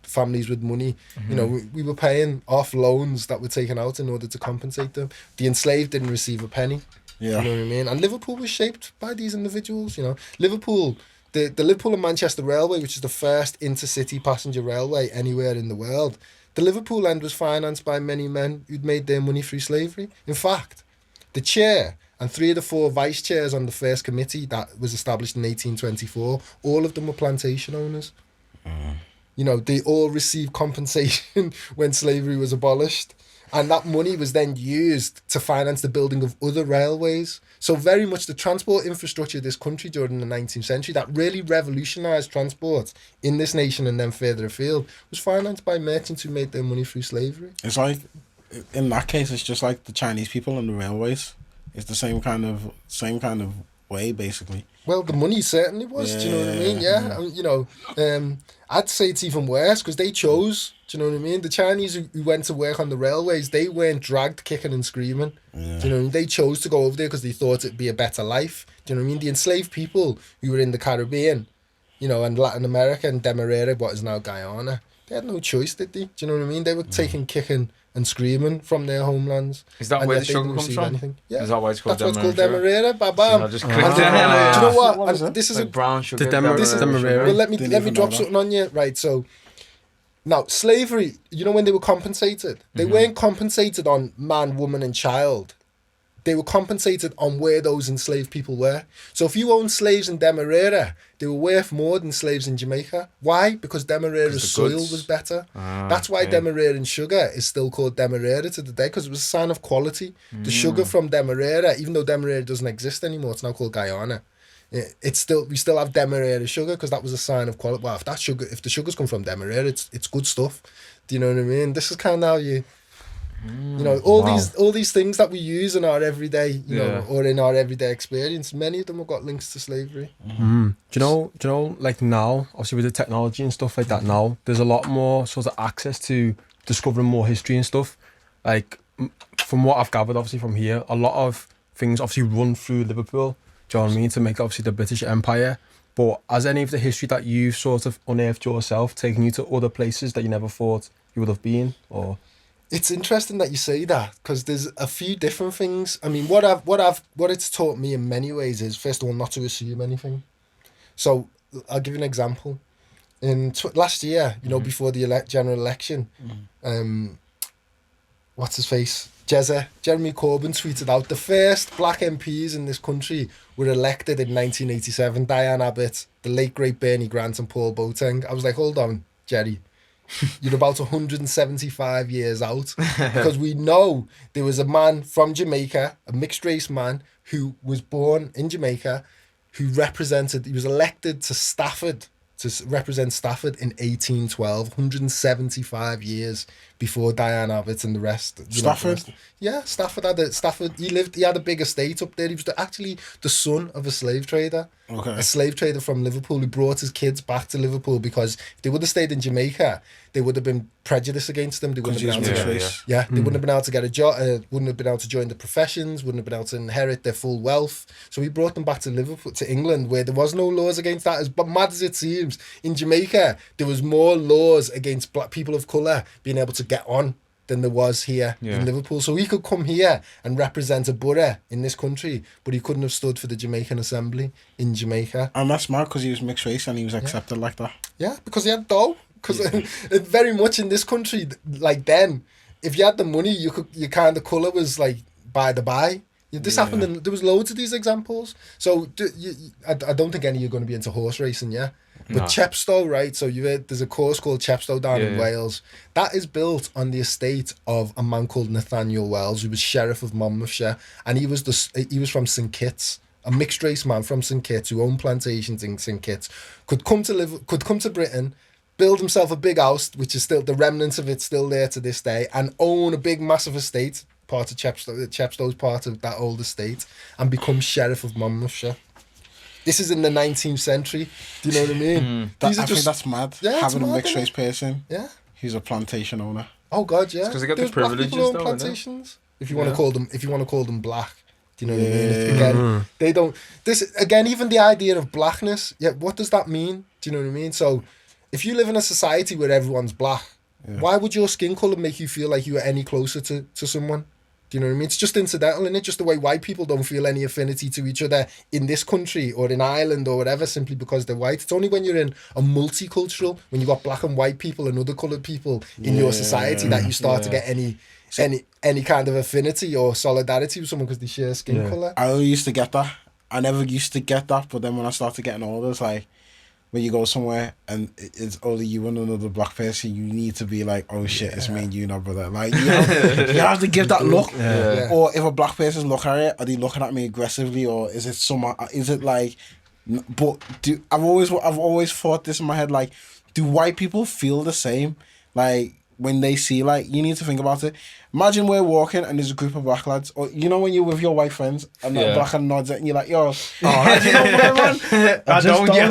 families with money. You know, we were paying off loans that were taken out in order to compensate them. The enslaved didn't receive a penny. Yeah. You know what I mean? And Liverpool was shaped by these individuals, you know. Liverpool, the Liverpool and Manchester Railway, which is the first intercity passenger railway anywhere in the world, the Liverpool end was financed by many men who'd made their money through slavery. In fact, the chair and 3 of the 4 vice chairs on the first committee that was established in 1824, all of them were plantation owners. You know, they all received compensation when slavery was abolished. And that money was then used to finance the building of other railways. So very much the transport infrastructure of this country during the 19th century that really revolutionised transport in this nation and then further afield was financed by merchants who made their money through slavery. It's like, in that case, it's just like the Chinese people and the railways. It's the same kind of way, basically. Well, the money certainly was, do you know what I mean? Yeah. You know, I'd say it's even worse because they chose, do you know what I mean? The Chinese who went to work on the railways, they weren't dragged kicking and screaming. Yeah. Do you know what I mean? They chose to go over there because they thought it'd be a better life. Do you know what I mean? The enslaved people who were in the Caribbean, you know, and Latin America and Demerara, what is now Guyana, they had no choice, did they? Do you know what I mean? They were taking kicking and screaming from their homelands. Is that where the sugar comes from? Anything. Yeah. Is that why it's called That's Demerara? what's called Demerara. Bam. I just And clicked do you know what? What is it? This is like brown sugar. The Demerara. Well, let me Didn't even drop know that. something on you. Right, so now slavery, you know, when they were compensated, they weren't compensated on man, woman and child. They were compensated on where those enslaved people were. So if you owned slaves in Demerara, they were worth more than slaves in Jamaica. Why? Because Demerara's the soil goods. was better. Ah, That's why okay. Demeraran sugar is still called Demerara to the day, because it was a sign of quality. The sugar from Demerara, even though Demerara doesn't exist anymore, it's now called Guyana. We still have Demerara sugar because that was a sign of quality. Well, if the sugars come from Demerara, it's good stuff. Do you know what I mean? This is kind of how you know, all these things that we use in our everyday, you know, or in our everyday experience, many of them have got links to slavery. Do you know, like now, obviously with the technology and stuff like that now, there's a lot more sort of access to discovering more history and stuff. Like, from what I've gathered, obviously from here, a lot of things obviously run through Liverpool, do you know what I mean, to make obviously the British Empire. But has any of the history that you've sort of unearthed yourself taken you to other places that you never thought you would have been, or... It's interesting that you say that because there's a few different things. I mean, what it's taught me in many ways is, first of all, not to assume anything. So I'll give you an example. In last year, you know, before the general election, what's his face? Jeremy Corbyn tweeted out the first black MPs in this country were elected in 1987. Diane Abbott, the late great Bernie Grant, and Paul Boateng. I was like, hold on, Jerry. You're about 175 years out, because we know there was a man from Jamaica, a mixed race man who was born in Jamaica, he was elected to Stafford to represent Stafford in 1812, 175 years before Diane Abbott and the rest. Stafford? Yeah, Stafford he had a big estate up there. He was actually the son of a slave trader. Okay. A slave trader from Liverpool who brought his kids back to Liverpool because if they would have stayed in Jamaica, they would have been prejudiced against them. They wouldn't have been able to they wouldn't have been able to get a job, wouldn't have been able to join the professions, wouldn't have been able to inherit their full wealth. So he brought them back to Liverpool, to England, where there was no laws against that. As mad as it seems, in Jamaica, there was more laws against black people of colour being able to get on than there was here in Liverpool. So he could come here and represent a borough in this country, but he couldn't have stood for the Jamaican Assembly in Jamaica. And that's mad because he was mixed race and he was accepted like that. Yeah, because he had dough. Because very much in this country, like then, if you had the money, your kind of colour was like by the by. This happened, and there was loads of these examples. So I don't think any of you are going to be into horse racing, yeah? But Chepstow, right? So there's a course called Chepstow down in Wales. That is built on the estate of a man called Nathaniel Wells, who was Sheriff of Monmouthshire, and he was from St Kitts, a mixed race man from St Kitts who owned plantations in St Kitts, could come to Britain, build himself a big house, which is still the remnants of it still there to this day, and own a big massive estate, part of Chepstow's part of that old estate, and become Sheriff of Monmouthshire. This is in the 19th century. Do you know what I mean? I These are think that's mad. Yeah, it's Having a mad, mixed innit? race person Yeah. who's a plantation owner. Oh God, yeah. 'cause they got the There's black privileges people who own though, innit? plantations. If you want to call them black. Do you know what I mean? Yeah. Again, they don't. This again, even the idea of blackness. Yeah, what does that mean? Do you know what I mean? So, if you live in a society where everyone's black, why would your skin color make you feel like you are any closer to someone? Do you know what I mean? It's just incidental, and it's just the way white people don't feel any affinity to each other in this country or in Ireland or whatever, simply because they're white. It's only when you're in a multicultural, when you've got black and white people and other coloured people in your society, that you start to get any kind of affinity or solidarity with someone because they share skin colour. I always used to get that. I never used to get that, but then when I started getting older, it's like when you go somewhere and it's only you and another black person, you need to be like, oh shit, it's me and you now, brother. Like, you have to give that look. Yeah. Or if a black person's looking at it, are they looking at me aggressively, or is it like, but I've always thought this in my head, like, do white people feel the same? Like, when they see, like, you need to think about it. Imagine we're walking and there's a group of black lads, or you know when you're with your white friends and that black lad nods it and you're like, yo, how'd you know where, man? I don't. Yeah.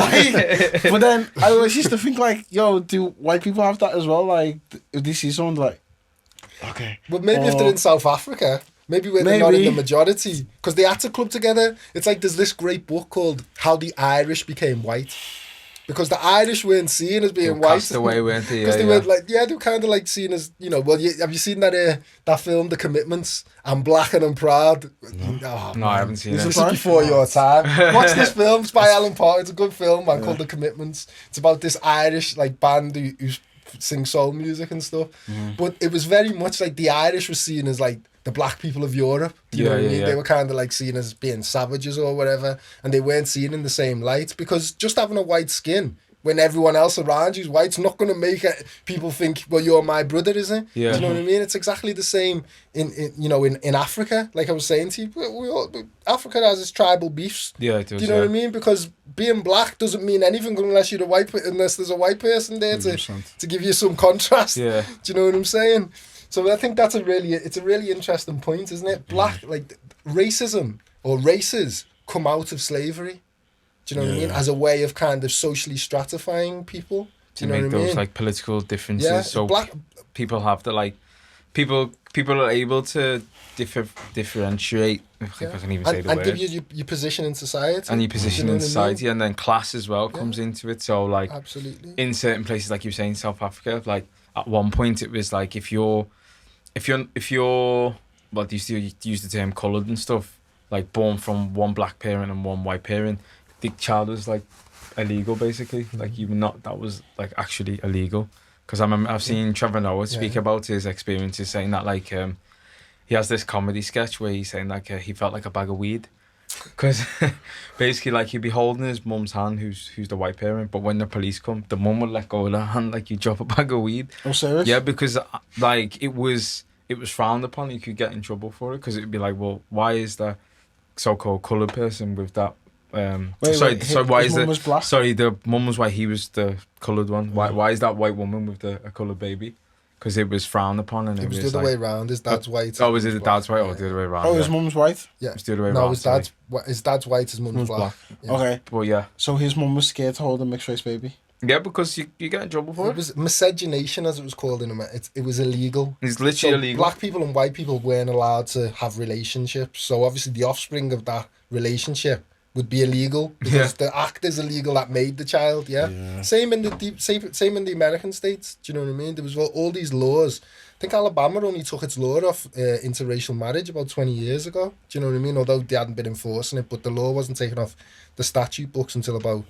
Like, but then I always used to think like, yo, do white people have that as well? Like, if they see someone like, okay, But maybe if they're in South Africa, maybe where they're not in the majority, because they had to club together. It's like there's this great book called How the Irish Became White. Because the Irish weren't seen as being white. Cast away, weren't they? Because they were like, they were kind of like seen as, you know, well, have you seen that film, The Commitments? I'm black and I'm proud. No, I haven't seen it. This is before your time. Watch this film. It's by Alan Parker. It's a good film, man, called The Commitments. It's about this Irish like band who sing soul music and stuff. But it was very much like the Irish was seen as like the black people of Europe. Do you know what I mean? They were kind of like seen as being savages or whatever, and they weren't seen in the same light, because just having a white skin when everyone else around you is white's not going to make it, people think, well, you're my brother, isn't it? Yeah. Do you know what I mean? It's exactly the same in Africa. Like I was saying to you, Africa has its tribal beefs. Yeah, it does. Do you know what I mean? Because being black doesn't mean anything unless there's a white person there to give you some contrast. Yeah. Do you know what I'm saying? So I think it's a really interesting point, isn't it? Black, like racism or races come out of slavery. Do you know what I mean? As a way of kind of socially stratifying people. Do you know make what I mean? those like political differences. Yeah, so black people have to like people are able to differentiate. If I can even say the word. And give you your position in society. And your position in what I mean? society, and then class as well comes into it. So like Absolutely. in certain places, like you were saying, South Africa, like at one point it was like if you're well, they used to use the term coloured and stuff, like born from one black parent and one white parent, the child was like illegal basically. Like even not, that was like actually illegal. Because I remember I've seen Trevor Noah speak about his experiences, saying that like he has this comedy sketch where he's saying like he felt like a bag of weed. Because basically like he'd be holding his mum's hand, who's the white parent, but when the police come, the mum would let go of her hand like you drop a bag of weed. Oh, serious? Yeah, because like it was frowned upon. You could get in trouble for it, because it'd be like, well, why is the so-called coloured person with that the mum was white, he was the coloured one. Why is that white woman with a coloured baby? Because it was frowned upon, and It was the other way around. His dad's white. Oh, was it the dad's white or the other way around? Oh, his mum's white? Yeah. It's the other way No, around. his dad's white, his mum's black. Yeah. Okay. But yeah. So his mum was scared to hold a mixed race baby? Yeah, because you get in trouble for It it. was miscegenation, as it was called in America. It was illegal. It's literally So illegal. black people and white people weren't allowed to have relationships. So obviously the offspring of that relationship would be illegal, because the act is illegal that made the child. Yeah. Same in the American states. Do you know what I mean? There was all these laws. I think Alabama only took its law off interracial marriage about 20 years ago. Do you know what I mean? Although they hadn't been enforcing it, but the law wasn't taken off the statute books until about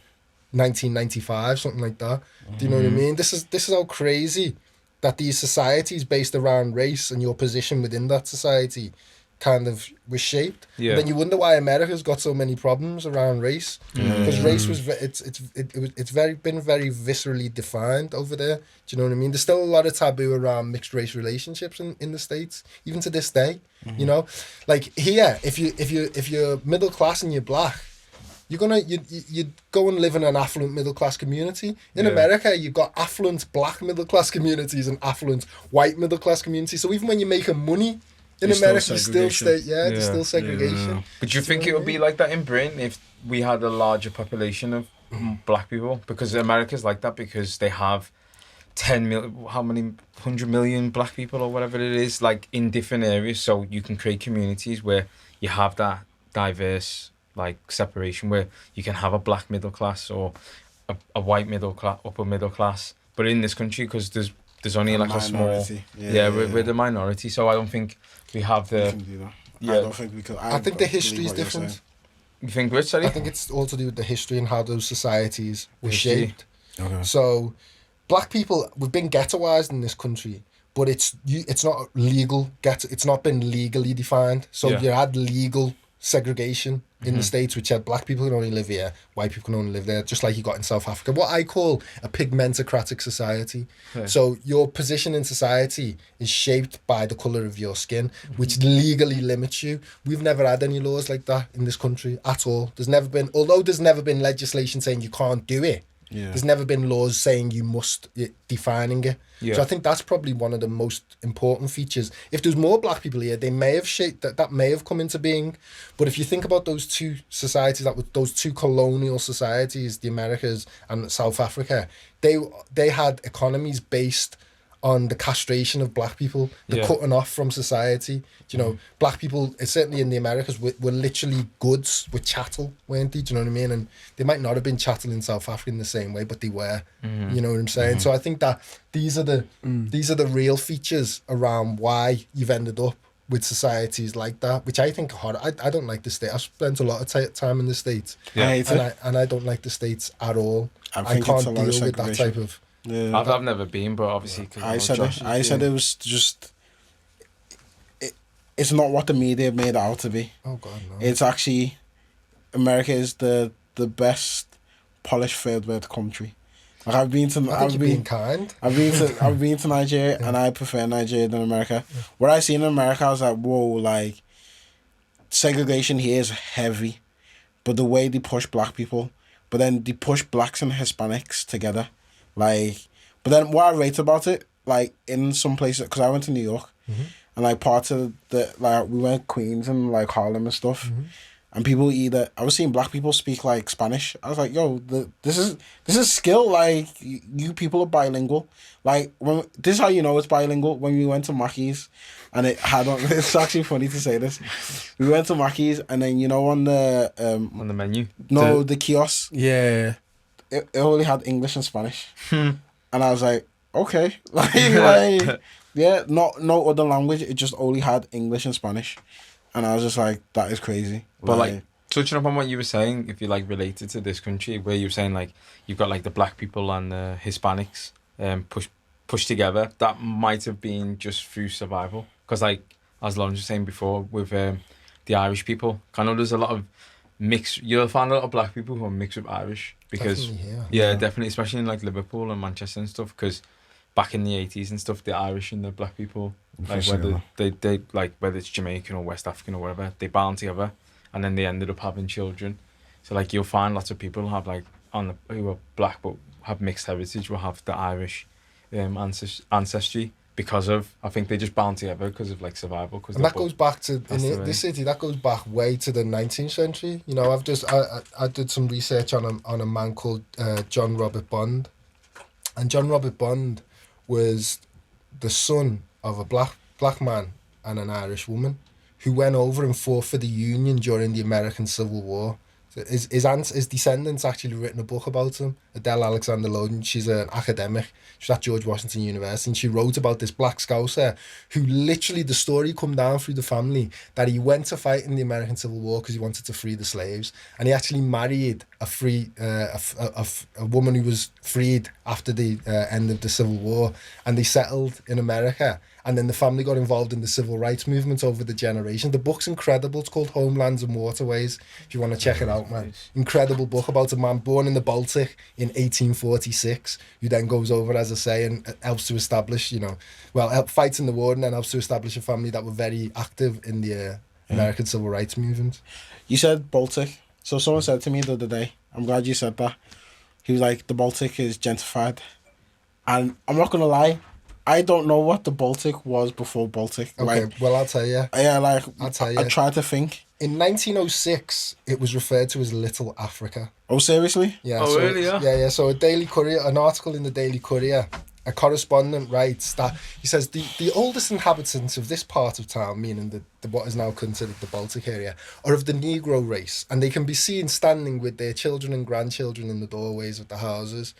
1995, something like that. Do you know what I mean? This is how crazy that these societies based around race and your position within that society kind of was shaped. Yeah. And then you wonder why America's got so many problems around race, because race was it's been very viscerally defined over there. Do you know what I mean? There's still a lot of taboo around mixed race relationships in the States, even to this day. You know, like here, if you're middle class and you're black, you go and live in an affluent middle class community. In America, you've got affluent black middle class communities and affluent white middle class communities. So even when you're making money In There's still America, you still segregation. stay, there's still segregation. Yeah. But do you Do think you it know would what I be mean? like that in Britain if we had a larger population of black people? Because America's like that because they have 10 million, how many, 100 million black people or whatever it is, like in different areas. So you can create communities where you have that diverse like separation where you can have a black middle class or a white middle class, upper middle class. But in this country, because there's only like a small, Minority. we're the minority. So I don't think we have We the. can do that. Yeah. I don't think we could. I think the history believe is what you're different. saying. You think which? Sorry. I think it's all to do with the history and how those societies were History. shaped. Okay. So, black people, we've been ghettoized in this country, but it's not legal. It's not been legally defined. So Yeah. you had legal segregation in the States, which said black people can only live here, white people can only live there, just like you got in South Africa. What I call a pigmentocratic society. Okay. So your position in society is shaped by the colour of your skin, which legally limits you. We've never had any laws like that in this country at all. There's never been legislation saying you can't do it. Yeah. There's never been laws saying you must, defining it. Yeah. So I think that's probably one of the most important features. If there's more black people here, they may have shaped that may have come into being. But if you think about those two societies, those two colonial societies, the Americas and South Africa, they had economies based on the castration of black people, the Yeah. cutting off from society. You know, black people, certainly in the Americas, were literally goods, were chattel, weren't they? Do you know what I mean? And they might not have been chattel in South Africa in the same way, but they were. You know what I'm saying? So I think that these are the real features around why you've ended up with societies like that, which I think are hard. I don't like the States. I've spent a lot of time in the States, Yeah. I hate it. and I don't like the States at all. I I think it's can't a lot deal of with that segregation. type of. Yeah. I've never been, but obviously 'cause I know said Josh it. is I said doing- it was just. It's not what the media made it out to be. Oh God, no. It's actually, America is the best polished third world country. Like I've been to I think you're being kind. I've been to Nigeria and I prefer Nigeria than America. What I seen in America, I was like, whoa, like segregation here is heavy, but the way they push black people, but then they push blacks and Hispanics together, like. But then what I rate about it, like in some places, because I went to New York, and like parts of we went Queens and like Harlem and stuff. And people I was seeing black people speak like Spanish. I was like, yo, this is skill. Like you people are bilingual. Like this is how you know it's bilingual. When we went to Mackey's, and it had on. It's actually funny to say this. We went to Mackey's, and then on the on the menu. the kiosk, Yeah. it only had English and Spanish, and I was like, okay, like yeah, no other language. It just only had English and Spanish. And I was just like, that is crazy. But like touching up on what you were saying, if you like related to this country, where you were saying like you've got like the black people and the Hispanics pushed together, that might have been just through survival. Because like as Laurence was saying before, with the Irish people, I know there's a lot of you'll find a lot of black people who are mixed with Irish because Definitely, yeah, definitely, especially in like Liverpool and Manchester and stuff. Because back in the 80s and stuff, the Irish and the black people, like whether they like whether it's Jamaican or West African or whatever, they bound together and then they ended up having children. So like you'll find lots of people who have like who are black but have mixed heritage will have the Irish ancestry because of, I think they just bound together because of like survival. And that goes back to way. city. That goes back way to the 19th century. You know, I did some research on a man called John Robert Bond, and John Robert Bond was the son of a black man and an Irish woman who went over and fought for the Union during the American Civil War. His descendants actually written a book about him. Adele Alexander Loden, she's an academic. She's at George Washington University, and she wrote about this black Scouser who literally, the story come down through the family that he went to fight in the American Civil War because he wanted to free the slaves, and he actually married a woman who was freed after the end of the Civil War, and they settled in America. And then the family got involved in the civil rights movement over the generation. The book's incredible. It's called Homelands and Waterways, if you want to check it out, man. Incredible book about a man born in the Baltic in 1846, who then goes over, as I say, and helps to establish, fights in the war and then helps to establish a family that were very active in the American civil rights movement. You said Baltic. So someone said to me the other day, I'm glad you said that. He was like, the Baltic is gentrified. And I'm not going to lie, I don't know what the Baltic was before Baltic. Okay, Like, well, I'll tell you. yeah, like I'll tell I you. tried to think. In 1906, it was referred to as Little Africa. Oh, seriously? Yeah. Oh, so really, yeah? Yeah. So an article in the Daily Courier, a correspondent writes that he says the oldest inhabitants of this part of town, meaning the what is now considered the Baltic area, are of the Negro race, and they can be seen standing with their children and grandchildren in the doorways of the houses.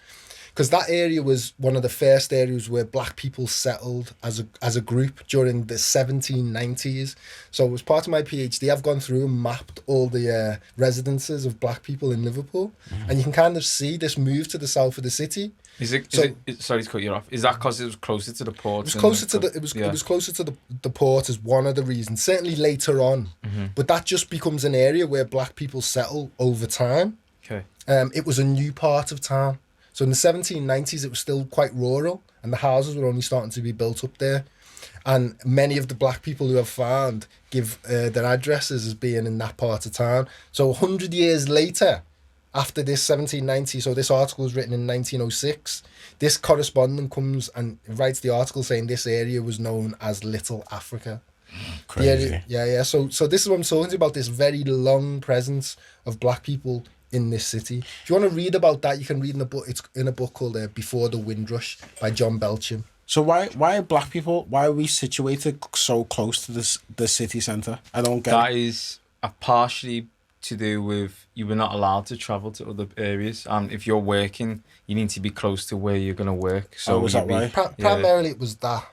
Because that area was one of the first areas where black people settled as a group during the 1790s. So as part of my PhD, I've gone through and mapped all the residences of black people in Liverpool. And you can kind of see this move to the south of the city. Sorry to cut you off. Is that because it was closer to the port? It was closer to it was closer to the port as one of the reasons. Certainly later on. But that just becomes an area where black people settle over time. Okay. It was a new part of town. So in the 1790s, it was still quite rural, and the houses were only starting to be built up there. And many of the black people who I've found give their addresses as being in that part of town. So 100 years later, after this 1790, so this article was written in 1906, this correspondent comes and writes the article saying this area was known as Little Africa. Crazy. Yeah. So this is what I'm talking about, this very long presence of black people in this city. If you want to read about that, you can read in a book. It's in a book called Before the Windrush by John Belcham. So why black people? Why are we situated so close to the city centre? I don't get That it. is partially to do with you were not allowed to travel to other areas, and if you're working, you need to be close to where you're going to work. So was that right? Primarily it was that.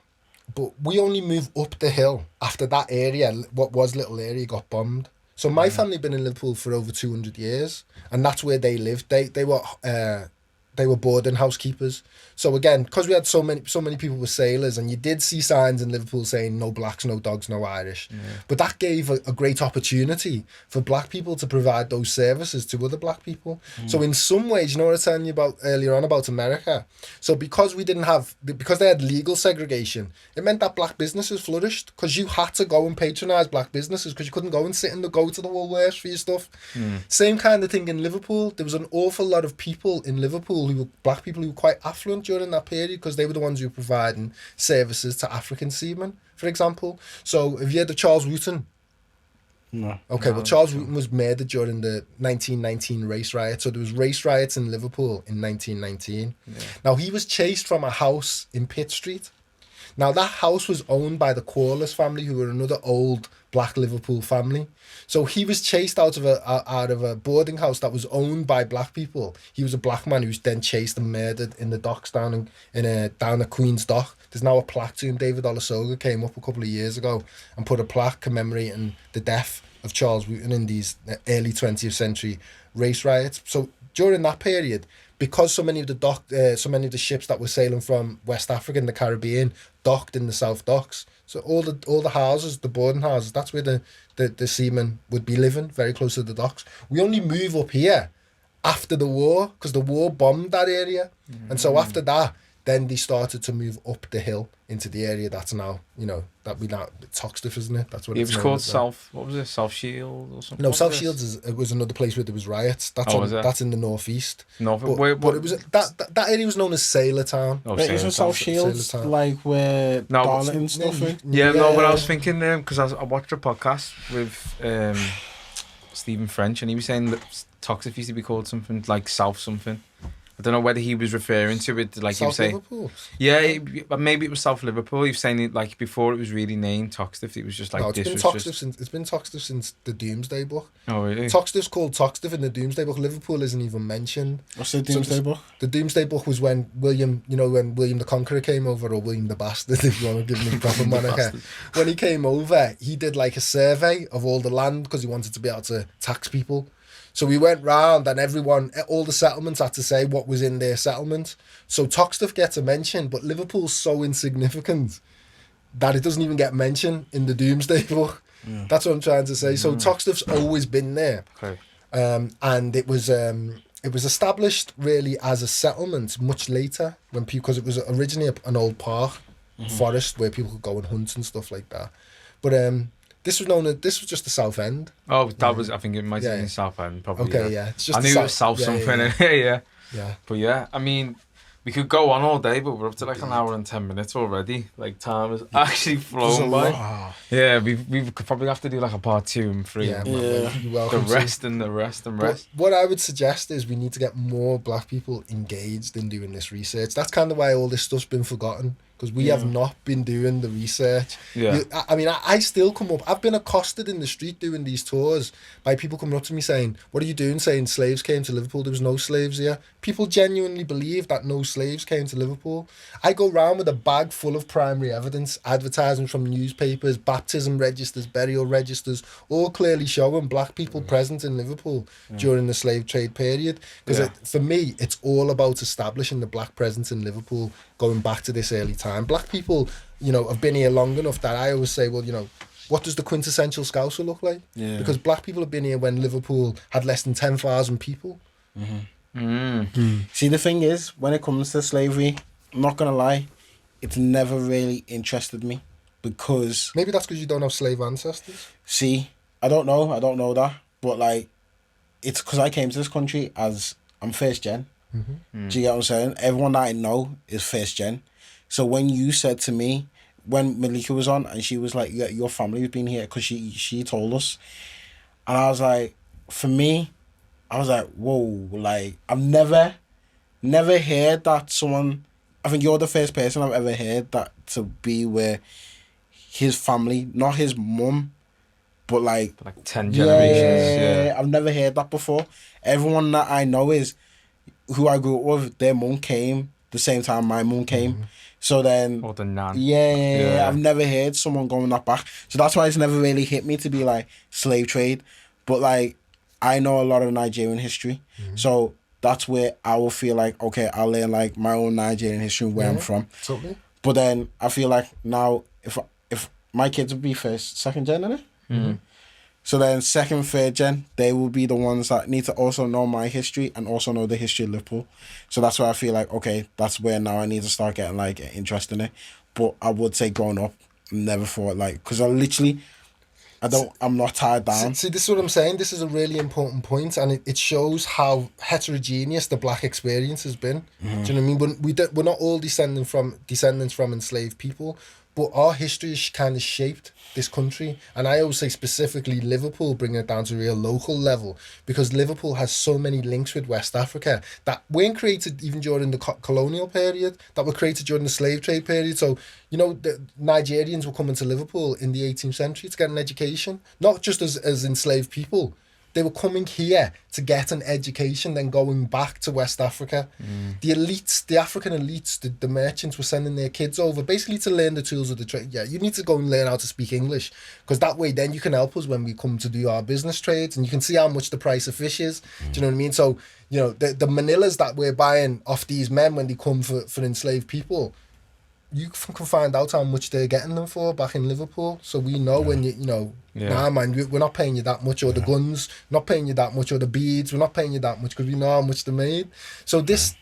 But we only moved up the hill after that area, what was little area, got bombed. So my family been in Liverpool for over 200 years, and that's where they lived. They were boarding housekeepers. So again, because we had so many people were sailors, and you did see signs in Liverpool saying no blacks, no dogs, no Irish. Yeah. But that gave a great opportunity for black people to provide those services to other black people. So in some ways, you know what I was telling you about earlier on about America. So because they had legal segregation, it meant that black businesses flourished, because you had to go and patronise black businesses, because you couldn't go and go to the Woolworths for your stuff. Same kind of thing in Liverpool. There was an awful lot of people in Liverpool who were black people who were quite affluent during that period, because they were the ones who were providing services to African seamen, for example. So have you heard of Charles Wooten? No. Okay, well, Charles Wooten was murdered during the 1919 race riot. So there was race riots in Liverpool in 1919. Yeah. Now, he was chased from a house in Pitt Street. Now, that house was owned by the Corliss family, who were another old black Liverpool family. So he was chased out of a boarding house that was owned by black people. He was a black man who was then chased and murdered in the docks down at Queen's Dock. There's now a plaque to him. David Olusoga came up a couple of years ago and put a plaque commemorating the death of Charles Wooten in these early 20th century race riots. So during that period, because so many of the ships that were sailing from West Africa and the Caribbean docked in the South Docks, so all the houses, the boarding houses, that's where the seamen would be living, very close to the docks. We only move up here after the war, because the war bombed that area. And so after that, then they started to move up the hill into the area that's now, Toxteth, isn't it? That's what it was called. South Shield or something? No, South Shields was another place where there was riots. That's in the northeast. But it was that area was known as Sailor Town. Oh, isn't South Shields like where Barnet and stuff? But I was thinking because I watched a podcast with Stephen French, and he was saying that Toxteth used to be called something like South something. I don't know whether he was referring to it like South he was Liverpool? saying. Yeah, maybe it was South Liverpool. He was saying it like before it was really named Toxteth. It was just like it's been Toxteth since the Doomsday Book. Oh really? Toxteth's called Toxteth in the Doomsday Book. Liverpool isn't even mentioned. What's the Doomsday Book? The Doomsday Book was when William the Conqueror came over, or William the Bastard, if you want to give him a proper moniker. When he came over, he did like a survey of all the land, because he wanted to be able to tax people. So we went round, and all the settlements had to say what was in their settlement. So Toxteth gets a mention, but Liverpool's so insignificant that it doesn't even get mentioned in the Doomsday Book. Yeah. That's what I'm trying to say. So Toxteth's always been there. Okay. And it was established really as a settlement much later, because it was originally an old park, forest where people could go and hunt and stuff like that. But this was just the South End. Oh, that was. I think it might have been South End, probably. Okay, yeah. It's just I knew it was South something. Yeah. Yeah. But yeah, I mean, We could go on all day, but we're up to like an hour and 10 minutes already. Like, time has actually There's a flown by. lot. Yeah, we could probably have to do like a part 2 and 3. Yeah, and man, Yeah. you're the welcome to. rest and the rest and But rest. what I would suggest is we need to get more black people engaged in doing this research. That's kind of why all this stuff's been forgotten, because we have not been doing the research. Yeah. I mean, I still come up. I've been accosted in the street doing these tours by people coming up to me saying, "What are you doing?" Saying slaves came to Liverpool. There was no slaves here. People genuinely believe that no slaves came to Liverpool. I go round with a bag full of primary evidence, advertisements from newspapers, baptism registers, burial registers, all clearly showing black people present in Liverpool during the slave trade period. Because for me, it's all about establishing the black presence in Liverpool going back to this early time. Black people, you know, have been here long enough that I always say, well, you know, what does the quintessential Scouser look like? Yeah. Because black people have been here when Liverpool had less than 10,000 people. See, the thing is, when it comes to slavery, I'm not gonna lie, it's never really interested me, because Maybe that's because you don't have slave ancestors. see, I don't know that, but like, it's because I came to this country as I'm first gen. Do you get what I'm saying? Everyone that I know is first gen. So when you said to me, when Malika was on and she was like, yeah, your family has been here, because she told us, and I was like, for me, I was like, whoa, like, I've never heard that someone, I think you're the first person I've ever heard that to be where his family, not his mum, but like 10 generations. Yeah. I've never heard that before. Everyone that I know is who I grew up with, their mum came the same time my mum came. So then, Or the nan. yeah, I've never heard someone going that back. So that's why it's never really hit me to be like slave trade. But like, I know a lot of Nigerian history. So that's where I will feel like, okay, I'll learn like my own Nigerian history, where I'm from. Totally. But then I feel like now, if my kids would be second gen, innit? So then second, third gen, they will be the ones that need to also know my history and also know the history of Liverpool. So that's why I feel like, okay, that's where now I need to start getting like interest in it. But I would say growing up, never thought like, because I'm not tied down. See, this is what I'm saying. This is a really important point, and it shows how heterogeneous the black experience has been. Do you know what I mean? We're not all descendants from enslaved people, but our history has kind of shaped this country. And I always say specifically Liverpool, bringing it down to a real local level, because Liverpool has so many links with West Africa that weren't created even during the colonial period, that were created during the slave trade period. So, you know, the Nigerians were coming to Liverpool in the 18th century to get an education, not just as enslaved people. They were coming here to get an education, then going back to West Africa. The elites, the African elites, the merchants were sending their kids over basically to learn the tools of the trade. Yeah, you need to go and learn how to speak English, because that way then you can help us when we come to do our business trades, and you can see how much the price of fish is. Do you know what I mean? So, you know, the manillas that we're buying off these men when they come for enslaved people, you can find out how much they're getting them for back in Liverpool. So we know when you know, nah man, we're not paying you that much, or the guns, not paying you that much, or the beads, we're not paying you that much, because we know how much they made. So this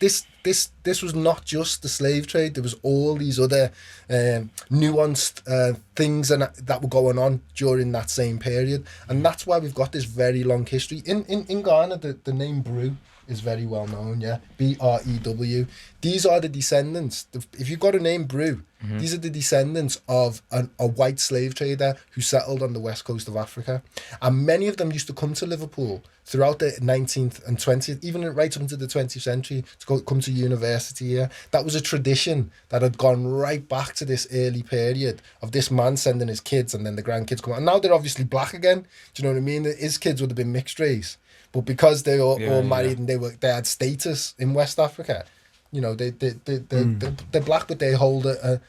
was not just the slave trade. There was all these other nuanced things that were going on during that same period, and that's why we've got this very long history. In Ghana, the name Brew is very well known, BREW. These are the descendants. If you've got a name Brew, these are the descendants of a white slave trader who settled on the west coast of Africa. And many of them used to come to Liverpool throughout the 19th and 20th, even right up into the 20th century, to come to university here. That was a tradition that had gone right back to this early period of this man sending his kids, and then the grandkids come out. And now they're obviously black again. Do you know what I mean? His kids would have been mixed race. But because they were all married and they had status in West Africa, you know, they're black, but they hold I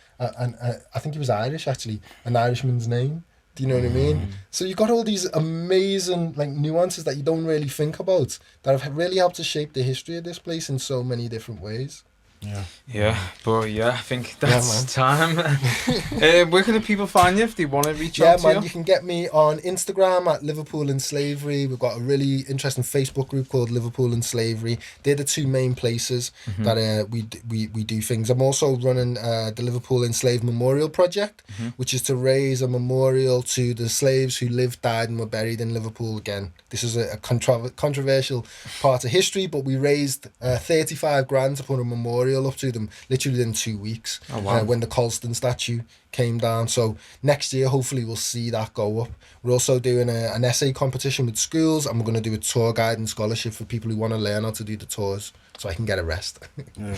think he was Irish actually, an Irishman's name. Do you know what I mean? So you've got all these amazing like nuances that you don't really think about, that have really helped to shape the history of this place in so many different ways. But I think that's time. Where can the people find you if they want to reach out to you? You can get me on Instagram at Liverpool in Slavery. We've got a really interesting Facebook group called Liverpool in Slavery. They're the two main places that we do things. I'm also running the Liverpool Enslaved Memorial Project, which is to raise a memorial to the slaves who lived, died and were buried in Liverpool again. This is a controversial part of history, but we raised 35 grand to put a memorial memorial up to them literally within 2 weeks. Oh, wow. When the Colston statue came down. So next year, hopefully, we'll see that go up. We're also doing an essay competition with schools, and we're going to do a tour guide and scholarship for people who want to learn how to do the tours, so I can get a rest.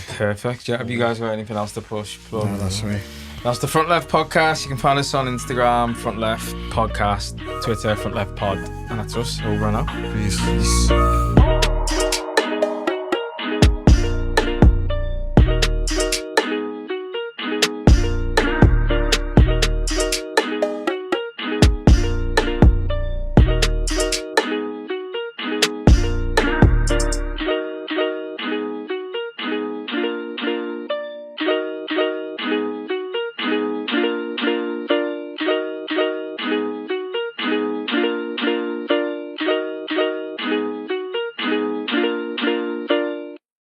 Perfect. Yeah. Have you guys got anything else to push? Plug? No, that's me. That's the Front Left Podcast. You can find us on Instagram, Front Left Podcast, Twitter, Front Left Pod, and that's us. Over and out. Peace.